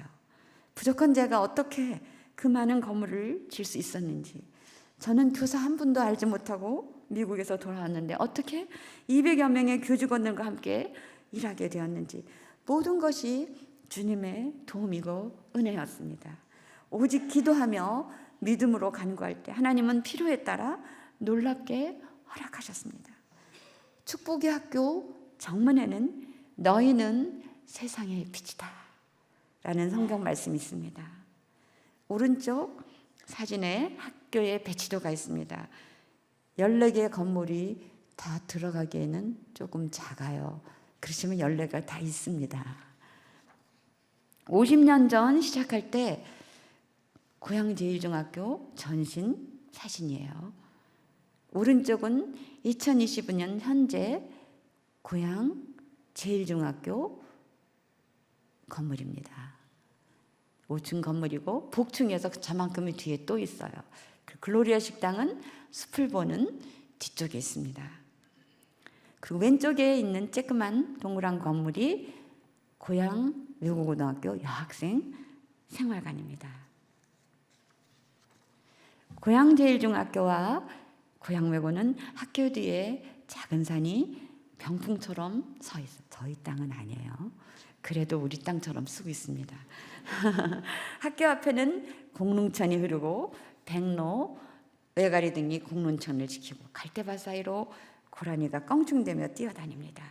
부족한 제가 어떻게 그 많은 건물을 질 수 있었는지, 저는 교사 한 분도 알지 못하고 미국에서 돌아왔는데 어떻게 200여 명의 교직원들과 함께 일하게 되었는지, 모든 것이 주님의 도움이고 은혜였습니다. 오직 기도하며 믿음으로 간구할 때 하나님은 필요에 따라 놀랍게 허락하셨습니다. 축복의 학교 정문에는 너희는 세상의 빛이다 라는 성경 말씀이 있습니다. 오른쪽 사진에 학교의 배치도가 있습니다. 14개의 건물이 다 들어가기에는 조금 작아요. 그렇지만 14개가 다 있습니다. 50년 전 시작할 때 고양제일중학교 전신 사진이에요. 오른쪽은 2025년 현재 고양제일중학교 건물입니다. 5층 건물이고 복층에서 저만큼이 뒤에 또 있어요. 글로리아 식당은 숲을 보는 뒤쪽에 있습니다. 그리고 왼쪽에 있는 쬐끄만 동그란 건물이 고양 외국고등학교 여학생 생활관입니다. 고양제일중학교와 고양외고는 학교 뒤에 작은 산이 병풍처럼 서 있어요. 저희 땅은 아니에요. 그래도 우리 땅처럼 쓰고 있습니다. 학교 앞에는 공릉천이 흐르고 백로, 외가리 등이 공릉천을 지키고 갈대밭 사이로 고라니가 껑충대며 뛰어다닙니다.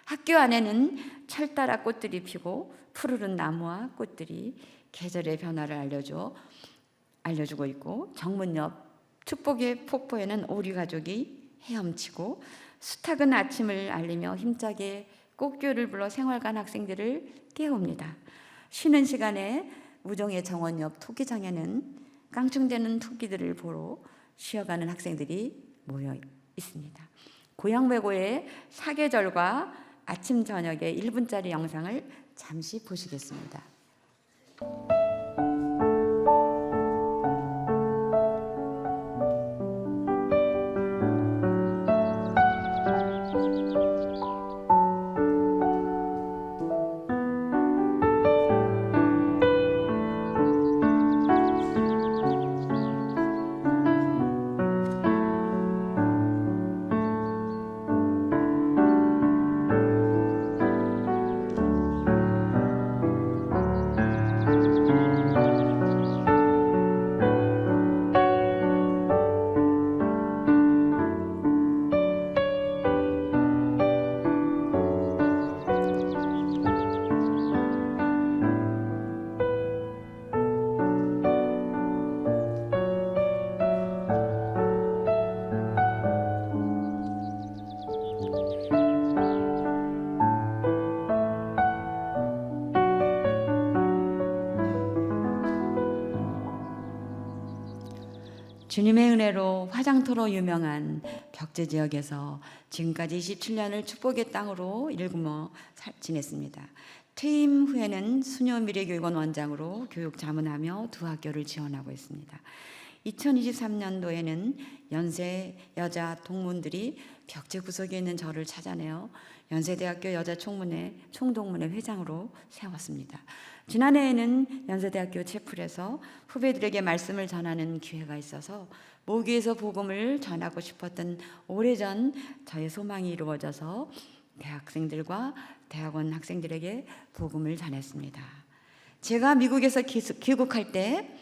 학교 안에는 철따라 꽃들이 피고 푸르른 나무와 꽃들이 계절의 변화를 알려주고 있고, 정문 옆 축복의 폭포에는 오리 가족이 헤엄치고 수탉은 아침을 알리며 힘차게 꽃교를 불러 생활관 학생들을 깨웁니다. 쉬는 시간에 우정의 정원 옆 토끼장에는 깡충대는 토끼들을 보러 쉬어가는 학생들이 모여 있습니다. 고양외고의 사계절과 아침 저녁의 1분짜리 영상을 잠시 보시겠습니다. 주님의 은혜로 화장터로 유명한 벽제 지역에서 지금까지 27년을 축복의 땅으로 일구며 지냈습니다. 퇴임 후에는 수녀미래교육원 원장으로 교육 자문하며 두 학교를 지원하고 있습니다. 2023년도에는 연세 여자 동문들이 벽제 구석에 있는 저를 찾아내어 연세대학교 총동문회 회장으로 세웠습니다. 지난해에는 연세대학교 채플에서 후배들에게 말씀을 전하는 기회가 있어서 모교에서 복음을 전하고 싶었던 오래전 저의 소망이 이루어져서 대학생들과 대학원 학생들에게 복음을 전했습니다. 제가 미국에서 귀국할 때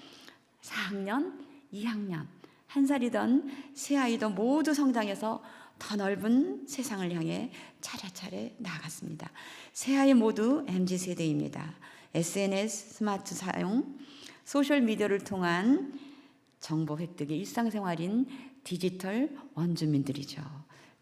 4학년, 2학년, 1살이던 세 아이도 모두 성장해서 더 넓은 세상을 향해 차례차례 나아갔습니다. 세 아이 모두 MZ세대입니다. SNS, 스마트 사용, 소셜미디어를 통한 정보 획득의 일상생활인 디지털 원주민들이죠.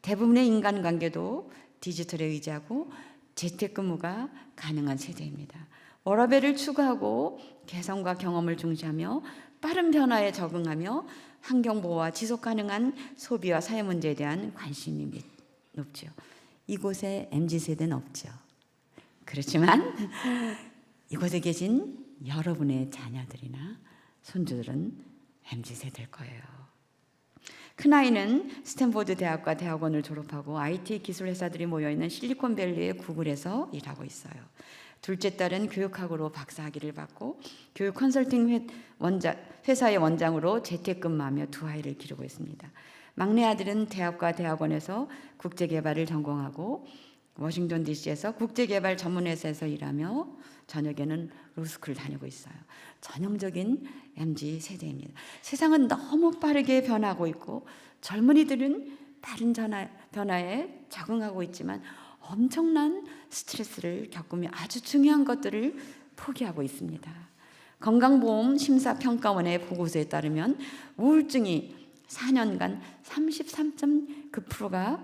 대부분의 인간관계도 디지털에 의지하고 재택근무가 가능한 세대입니다. 워라밸을 추구하고 개성과 경험을 중시하며 빠른 변화에 적응하며 환경보호와 지속가능한 소비와 사회 문제에 대한 관심이 높죠. 이곳에 MZ세대는 없죠. 그렇지만 이곳에 계신 여러분의 자녀들이나 손주들은 MZ세대일 거예요. 큰아이는 스탠포드 대학과 대학원을 졸업하고 IT 기술 회사들이 모여있는 실리콘밸리의 구글에서 일하고 있어요. 둘째 딸은 교육학으로 박사학위를 받고 교육 컨설팅 회사의 원장으로 재택근무하며 두 아이를 기르고 있습니다. 막내 아들은 대학과 대학원에서 국제개발을 전공하고 워싱턴 DC에서 국제개발 전문회사에서 일하며 저녁에는 로스쿨 다니고 있어요. 전형적인 MZ 세대입니다. 세상은 너무 빠르게 변하고 있고 젊은이들은 빠른 변화에 적응하고 있지만 엄청난 스트레스를 겪으며 아주 중요한 것들을 포기하고 있습니다. 건강보험 심사평가원의 보고서에 따르면 우울증이 4년간 33.9%가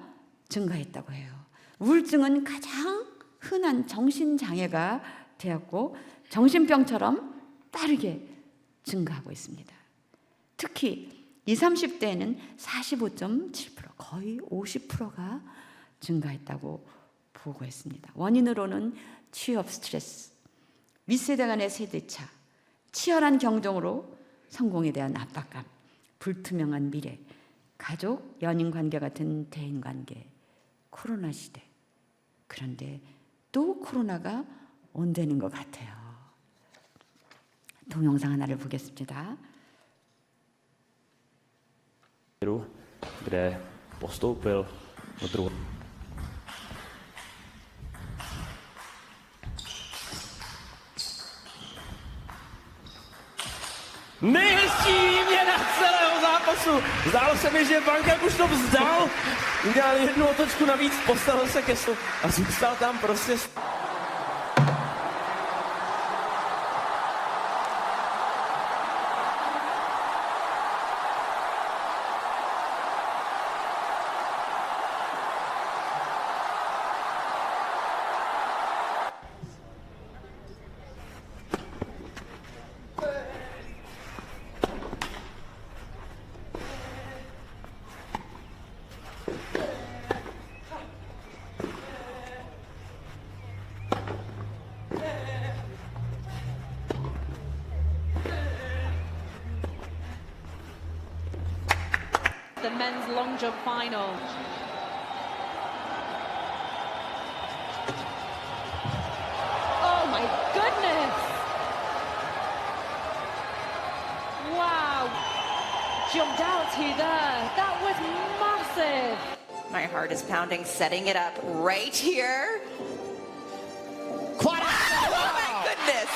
증가했다고 해요. 우울증은 가장 흔한 정신장애가 되었고 정신병처럼 빠르게 증가하고 있습니다. 특히 20, 30대에는 45.7%, 거의 50%가 증가했다고 보고했습니다. 원인으로는 취업 스트레스, 윗세대 간의 세대차, 치열한 경쟁으로 성공에 대한 압박감, 불투명한 미래, 가족, 연인 관계 같은 대인 관계, 코로나 시대. 그런데 또 코로나가 온다는 것 같아요. 동영상 하나를 보겠습니다. Kde postoupil do druhé. Nejhezčí výměna celého zápasu. Zdálo se mi, že Bankak už to vzdal. Udělal jednu otočku navíc, postavil se ke stolu a zůstal tam prostě. The men's long jump final. Oh my goodness! Wow! Jumped out to there. That was massive. My heart is pounding, setting it up right here. Oh my goodness!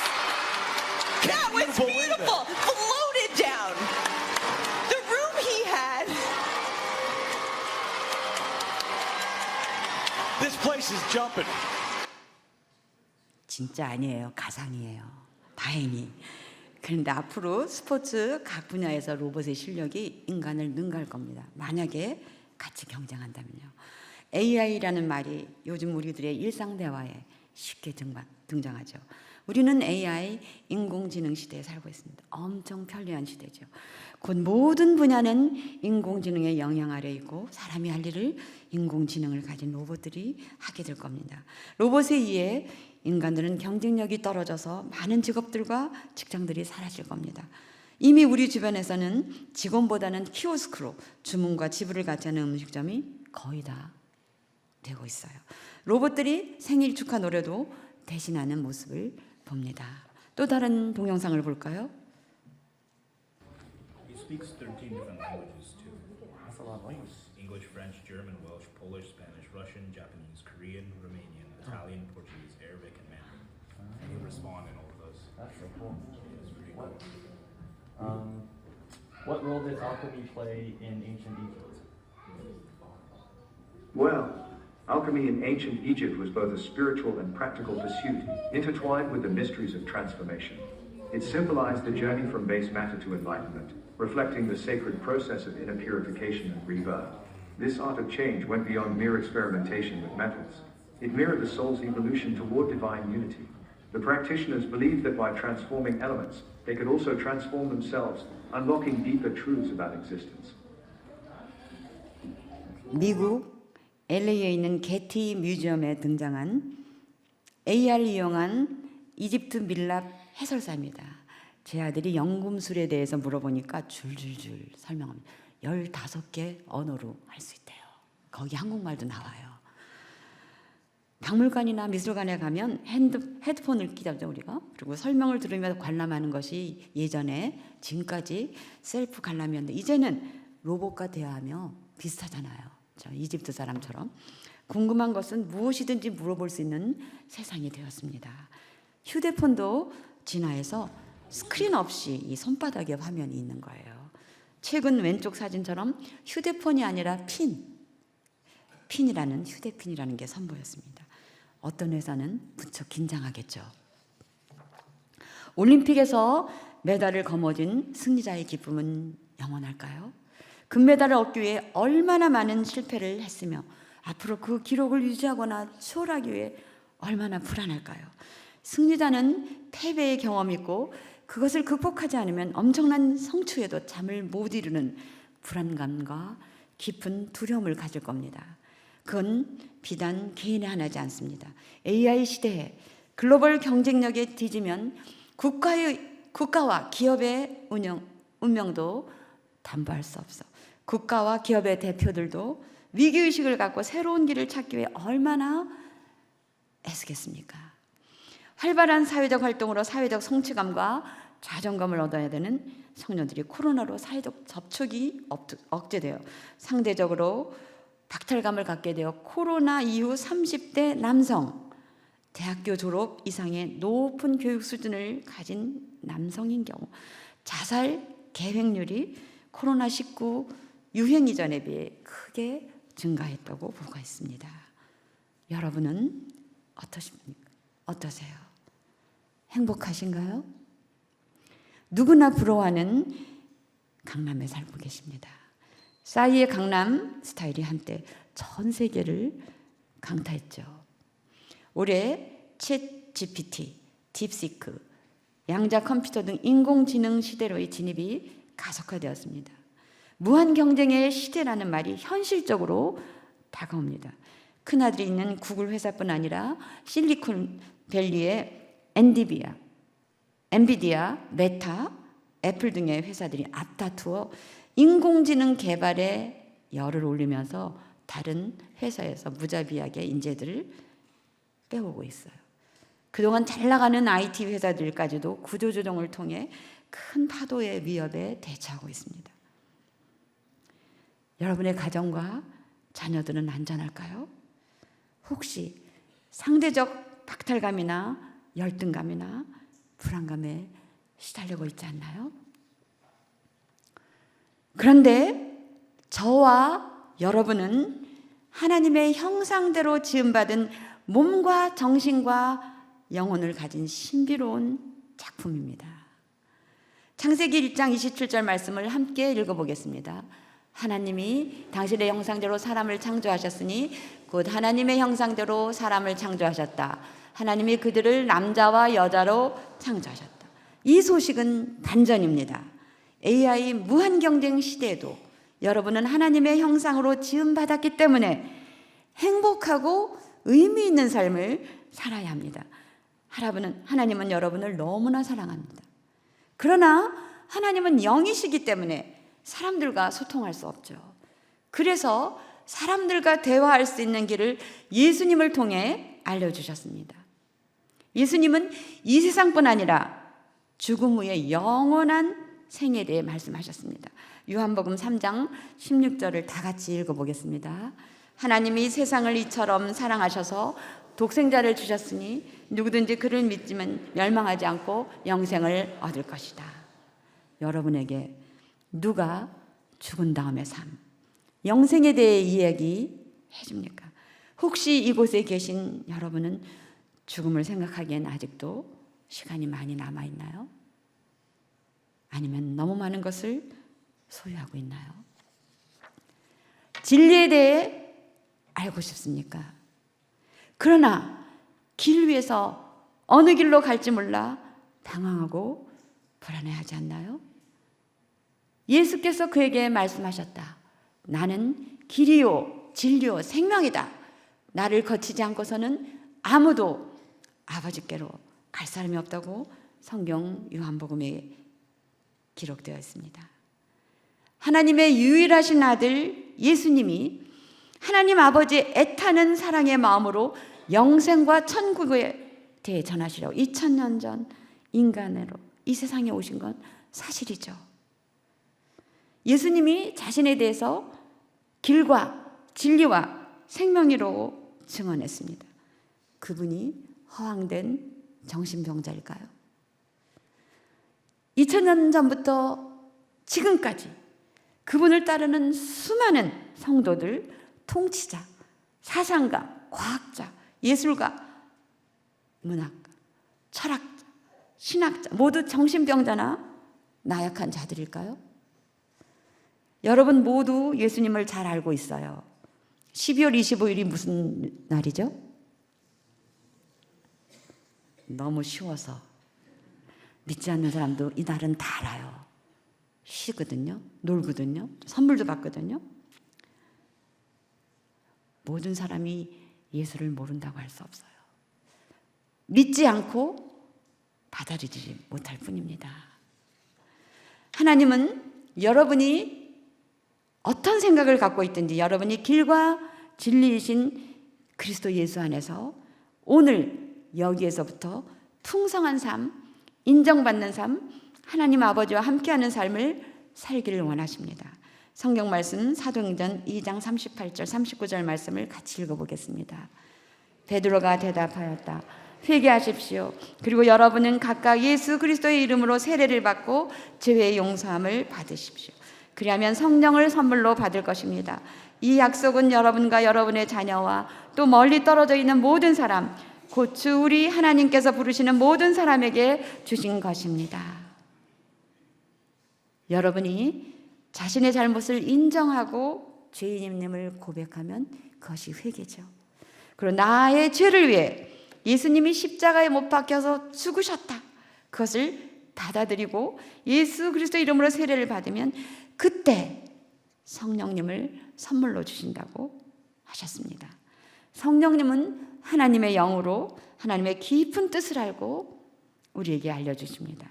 That was beautiful! Floated down! The room he had. This place is jumping. 진짜 아니에요. 가상이에요. 다행히. 그런데 앞으로 스포츠 각 분야에서 로봇의 실력이 인간을 능가할 겁니다. 만약에 같이 경쟁한다면요. AI라는 말이 요즘 우리들의 일상 대화에 쉽게 등장하죠. 우리는 AI, 인공지능 시대에 살고 있습니다. 엄청 편리한 시대죠. 곧 모든 분야는 인공지능의 영향 아래 있고 사람이 할 일을 인공지능을 가진 로봇들이 하게 될 겁니다. 로봇에 의해 인간들은 경쟁력이 떨어져서 많은 직업들과 직장들이 사라질 겁니다. 이미 우리 주변에서는 직원보다는 키오스크로 주문과 지불을 같이 하는 음식점이 거의 다 되고 있어요. 로봇들이 생일 축하 노래도 대신하는 모습을 봅니다. 또 다른 동영상을 볼까요? He speaks 13 different languages too. That's a lot of languages. English, French, German, Welsh, Polish, Spanish, Russian, Japanese, Korean, Romanian, Italian, Portuguese, Arabic, and Mandarin. And he'll respond in all of those. That's so cool. It's pretty What, cool. what role did alchemy play in ancient Egypt? Well, alchemy in ancient Egypt was both a spiritual and practical pursuit, intertwined with the mysteries of transformation. It symbolized the journey from base matter to enlightenment, reflecting the sacred process of inner purification and rebirth. This art of change went beyond mere experimentation with metals. It mirrored the soul's evolution toward divine unity. The practitioners believed that by transforming elements, they could also transform themselves, unlocking deeper truths about existence. 미국 LA에 있는 게티 뮤지엄에 등장한 AR을 이용한 이집트 밀랍 해설사입니다. 제 아들이 연금술에 대해서 물어보니까 줄줄줄 설명합니다. 15개 언어로 할 수 있대요. 거기 한국말도 나와요. 박물관이나 미술관에 가면 헤드폰을 끼죠, 우리가. 그리고 설명을 들으면서 관람하는 것이 예전에 지금까지 셀프 관람이었는데 이제는 로봇과 대화하며 비슷하잖아요. 저 이집트 사람처럼. 궁금한 것은 무엇이든지 물어볼 수 있는 세상이 되었습니다. 휴대폰도 진화해서 스크린 없이 이 손바닥에 화면이 있는 거예요. 최근 왼쪽 사진처럼 휴대폰이 아니라 핀이라는 휴대핀이라는 게 선보였습니다. 어떤 회사는 무척 긴장하겠죠. 올림픽에서 메달을 거머쥔 승리자의 기쁨은 영원할까요? 금메달을 얻기 위해 얼마나 많은 실패를 했으며 앞으로 그 기록을 유지하거나 추월하기 위해 얼마나 불안할까요? 승리자는 패배의 경험이 있고 그것을 극복하지 않으면 엄청난 성취에도 잠을 못 이루는 불안감과 깊은 두려움을 가질 겁니다. 그건 비단 개인의 하나지 않습니다. AI 시대에 글로벌 경쟁력에 뒤지면 국가와 기업의 운명도 담보할 수 없어. 국가와 기업의 대표들도 위기의식을 갖고 새로운 길을 찾기 위해 얼마나 애쓰겠습니까? 활발한 사회적 활동으로 사회적 성취감과 자존감을 얻어야 되는 청년들이 코로나로 사회적 접촉이 억제되어 상대적으로 박탈감을 갖게 되어 코로나 이후 30대 남성, 대학교 졸업 이상의 높은 교육 수준을 가진 남성인 경우 자살 계획률이 코로나19 유행 이전에 비해 크게 증가했다고 보고 있습니다. 여러분은 어떠십니까? 어떠세요? 행복하신가요? 누구나 부러워하는 강남에 살고 계십니다. 싸이의 강남 스타일이 한때 전 세계를 강타했죠. 올해 챗 GPT, 딥시크, 양자 컴퓨터 등 인공지능 시대로의 진입이 가속화되었습니다. 무한 경쟁의 시대라는 말이 현실적으로 다가옵니다. 큰아들이 있는 구글 회사뿐 아니라 실리콘밸리의 엔비디아, 메타, 애플 등의 회사들이 앞다투어 인공지능 개발에 열을 올리면서 다른 회사에서 무자비하게 인재들을 빼오고 있어요. 그동안 잘 나가는 IT 회사들까지도 구조조정을 통해 큰 파도의 위협에 대처하고 있습니다. 여러분의 가정과 자녀들은 안전할까요? 혹시 상대적 박탈감이나 열등감이나 불안감에 시달리고 있지 않나요? 그런데 저와 여러분은 하나님의 형상대로 지음받은 몸과 정신과 영혼을 가진 신비로운 작품입니다. 창세기 1장 27절 말씀을 함께 읽어보겠습니다. 하나님이 당신의 형상대로 사람을 창조하셨으니 곧 하나님의 형상대로 사람을 창조하셨다. 하나님이 그들을 남자와 여자로 창조하셨다. 이 소식은 반전입니다. AI 무한 경쟁 시대에도 여러분은 하나님의 형상으로 지음받았기 때문에 행복하고 의미 있는 삶을 살아야 합니다. 하나님은 여러분을 너무나 사랑합니다. 그러나 하나님은 영이시기 때문에 사람들과 소통할 수 없죠. 그래서 사람들과 대화할 수 있는 길을 예수님을 통해 알려주셨습니다. 예수님은 이 세상뿐 아니라 죽음 후의 영원한 생에 대해 말씀하셨습니다. 요한복음 3장 16절을 다 같이 읽어보겠습니다. 하나님이 세상을 이처럼 사랑하셔서 독생자를 주셨으니 누구든지 그를 믿으면 멸망하지 않고 영생을 얻을 것이다. 여러분에게 누가 죽은 다음의 삶, 영생에 대해 이야기해 줍니까? 혹시 이곳에 계신 여러분은 죽음을 생각하기엔 아직도 시간이 많이 남아있나요? 아니면 너무 많은 것을 소유하고 있나요? 진리에 대해 알고 싶습니까? 그러나 길 위에서 어느 길로 갈지 몰라 당황하고 불안해하지 않나요? 예수께서 그에게 말씀하셨다. 나는 길이요 진리요 생명이다. 나를 거치지 않고서는 아무도 아버지께로 갈 사람이 없다고 성경 요한복음에 기록되어 있습니다. 하나님의 유일하신 아들 예수님이 하나님 아버지의 애타는 사랑의 마음으로 영생과 천국에 대해 전하시려고 2000년 전 인간으로 이 세상에 오신 건 사실이죠. 예수님이 자신에 대해서 길과 진리와 생명이라고 증언했습니다. 그분이 허황된 정신병자일까요? 2000년 전부터 지금까지 그분을 따르는 수많은 성도들, 통치자, 사상가, 과학자, 예술가, 문학가, 철학자, 신학자 모두 정신병자나 나약한 자들일까요? 여러분 모두 예수님을 잘 알고 있어요. 12월 25일이 무슨 날이죠? 너무 쉬워서 믿지 않는 사람도 이 날은 다 알아요. 쉬거든요. 놀거든요. 선물도 받거든요. 모든 사람이 예수를 모른다고 할 수 없어요. 믿지 않고 받아들이지 못할 뿐입니다. 하나님은 여러분이 어떤 생각을 갖고 있든지 여러분이 길과 진리이신 그리스도 예수 안에서 오늘 여기에서부터 풍성한 삶, 인정받는 삶, 하나님 아버지와 함께하는 삶을 살기를 원하십니다. 성경 말씀 사도행전 2장 38절 39절 말씀을 같이 읽어보겠습니다. 베드로가 대답하였다. 회개하십시오. 그리고 여러분은 각각 예수 그리스도의 이름으로 세례를 받고 죄의 용서함을 받으십시오. 그리하면 성령을 선물로 받을 것입니다. 이 약속은 여러분과 여러분의 자녀와 또 멀리 떨어져 있는 모든 사람, 곧 주 우리 하나님께서 부르시는 모든 사람에게 주신 것입니다. 여러분이 자신의 잘못을 인정하고 죄인임을 고백하면 그것이 회개죠. 그리고 나의 죄를 위해 예수님이 십자가에 못 박혀서 죽으셨다. 그것을 받아들이고 예수 그리스도 이름으로 세례를 받으면 그때 성령님을 선물로 주신다고 하셨습니다. 성령님은 하나님의 영으로 하나님의 깊은 뜻을 알고 우리에게 알려주십니다.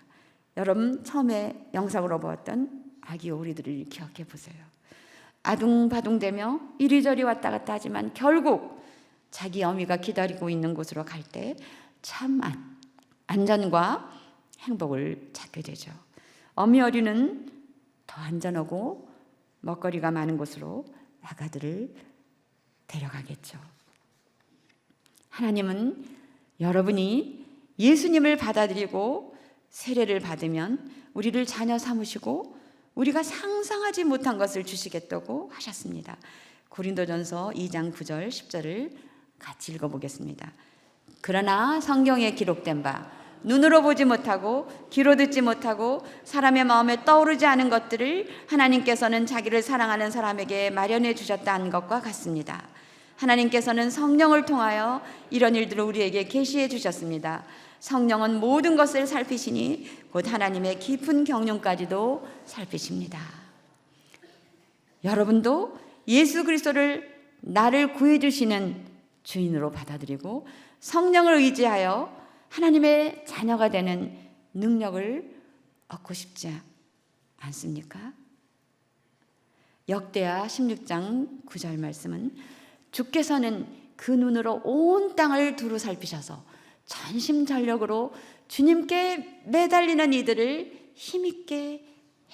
여러분 처음에 영상으로 보았던 아기 오리들을 기억해 보세요. 아둥바둥대며 이리저리 왔다 갔다 하지만 결국 자기 어미가 기다리고 있는 곳으로 갈 때 참 안전과 행복을 찾게 되죠. 어미 어리는 더 안전하고 먹거리가 많은 곳으로 아가들을 데려가겠죠. 하나님은 여러분이 예수님을 받아들이고 세례를 받으면 우리를 자녀 삼으시고 우리가 상상하지 못한 것을 주시겠다고 하셨습니다. 고린도전서 2장 9절 10절을 같이 읽어보겠습니다. 그러나 성경에 기록된 바 눈으로 보지 못하고 귀로 듣지 못하고 사람의 마음에 떠오르지 않은 것들을 하나님께서는 자기를 사랑하는 사람에게 마련해 주셨다는 것과 같습니다. 하나님께서는 성령을 통하여 이런 일들을 우리에게 계시해 주셨습니다. 성령은 모든 것을 살피시니 곧 하나님의 깊은 경륜까지도 살피십니다. 여러분도 예수 그리스도를 나를 구해 주시는 주인으로 받아들이고 성령을 의지하여 하나님의 자녀가 되는 능력을 얻고 싶지 않습니까? 역대하 16장 9절 말씀은 주께서는 그 눈으로 온 땅을 두루 살피셔서 전심전력으로 주님께 매달리는 이들을 힘있게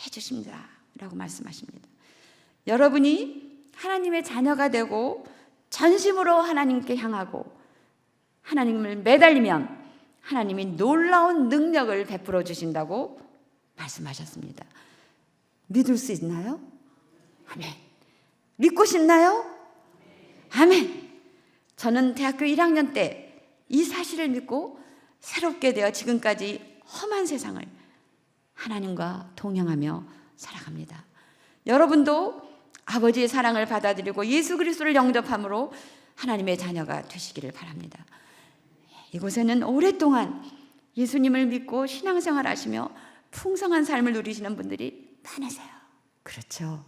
해주십니다 라고 말씀하십니다. 여러분이 하나님의 자녀가 되고 전심으로 하나님께 향하고 하나님을 매달리면 하나님이 놀라운 능력을 베풀어 주신다고 말씀하셨습니다. 믿을 수 있나요? 아멘. 믿고 싶나요? 아멘. 저는 대학교 1학년 때 이 사실을 믿고 새롭게 되어 지금까지 험한 세상을 하나님과 동행하며 살아갑니다. 여러분도 아버지의 사랑을 받아들이고 예수 그리스도를 영접함으로 하나님의 자녀가 되시기를 바랍니다. 이곳에는 오랫동안 예수님을 믿고 신앙생활 하시며 풍성한 삶을 누리시는 분들이 많으세요. 그렇죠.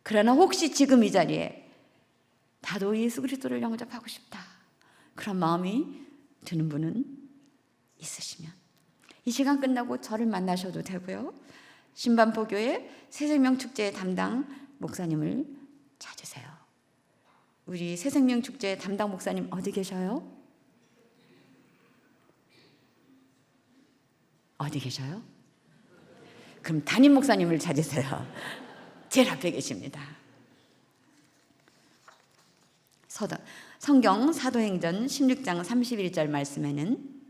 그러나 혹시 지금 이 자리에 나도 예수 그리스도를 영접하고 싶다 그런 마음이 드는 분은 있으시면 이 시간 끝나고 저를 만나셔도 되고요. 신반포교회 새생명축제 담당 목사님을 찾으세요. 우리 새생명축제 담당 목사님 어디 계셔요? 어디 계셔요? 그럼 담임 목사님을 찾으세요. 제일 앞에 계십니다. 성경 사도행전 16장 31절 말씀에는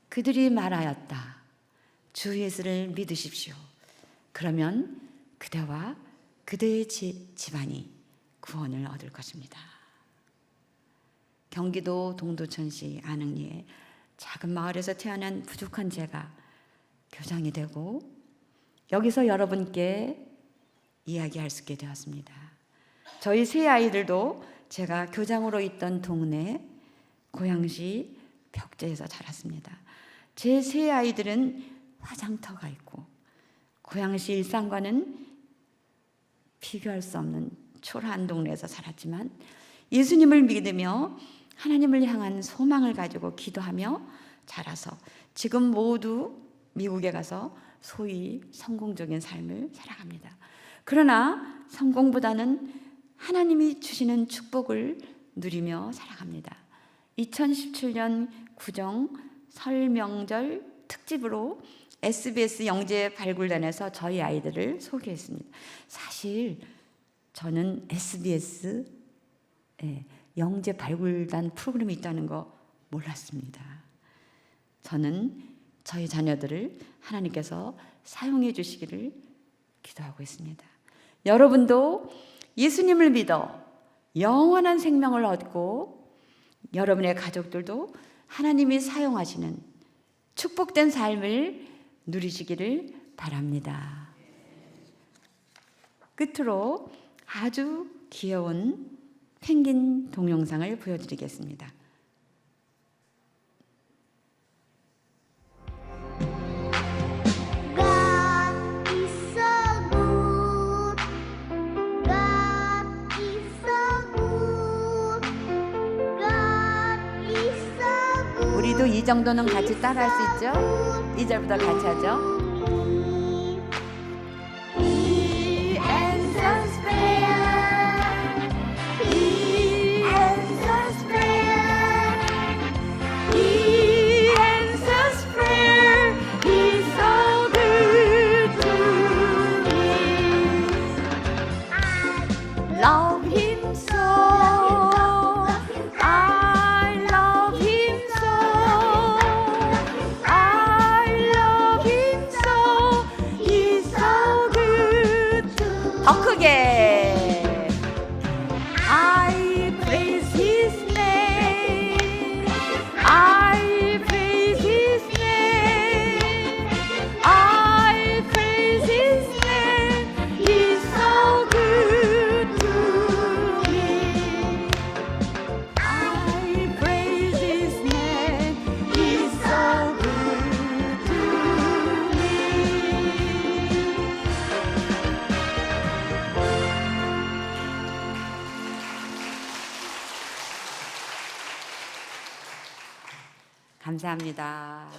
그들이 말하였다. 주 예수를 믿으십시오. 그러면 그대와 그대의 집안이 구원을 얻을 것입니다. 경기도 동두천시 안흥리의 작은 마을에서 태어난 부족한 제가 교장이 되고 여기서 여러분께 이야기할 수 있게 되었습니다. 저희 세 아이들도 제가 교장으로 있던 동네 고양시 벽제에서 자랐습니다. 제 세 아이들은 화장터가 있고 고양시 일산과는 비교할 수 없는 초라한 동네에서 살았지만 예수님을 믿으며 하나님을 향한 소망을 가지고 기도하며 자라서 지금 모두 미국에 가서 소위 성공적인 삶을 살아갑니다. 그러나 성공보다는 하나님이 주시는 축복을 누리며 살아갑니다. 2017년 구정 설 명절 특집으로 SBS 영재 발굴단에서 저희 아이들을 소개했습니다. 사실 저는 SBS 영재 발굴단 프로그램이 있다는 거 몰랐습니다. 저는 저희 자녀들을 하나님께서 사용해 주시기를 기도하고 있습니다. 여러분도 예수님을 믿어 영원한 생명을 얻고 여러분의 가족들도 하나님이 사용하시는 축복된 삶을 누리시기를 바랍니다. 끝으로 아주 귀여운 펭귄 동영상을 보여드리겠습니다. 우리도 이 정도는 같이 따라할 수 있죠? 2절부터 같이 하죠. Love him so, I love him so, I love him so, he's so good to. 더 크게. I praise his name, I praise his name, I praise his name, he's so good to me. I praise his name, he's so good to me. 감사합니다.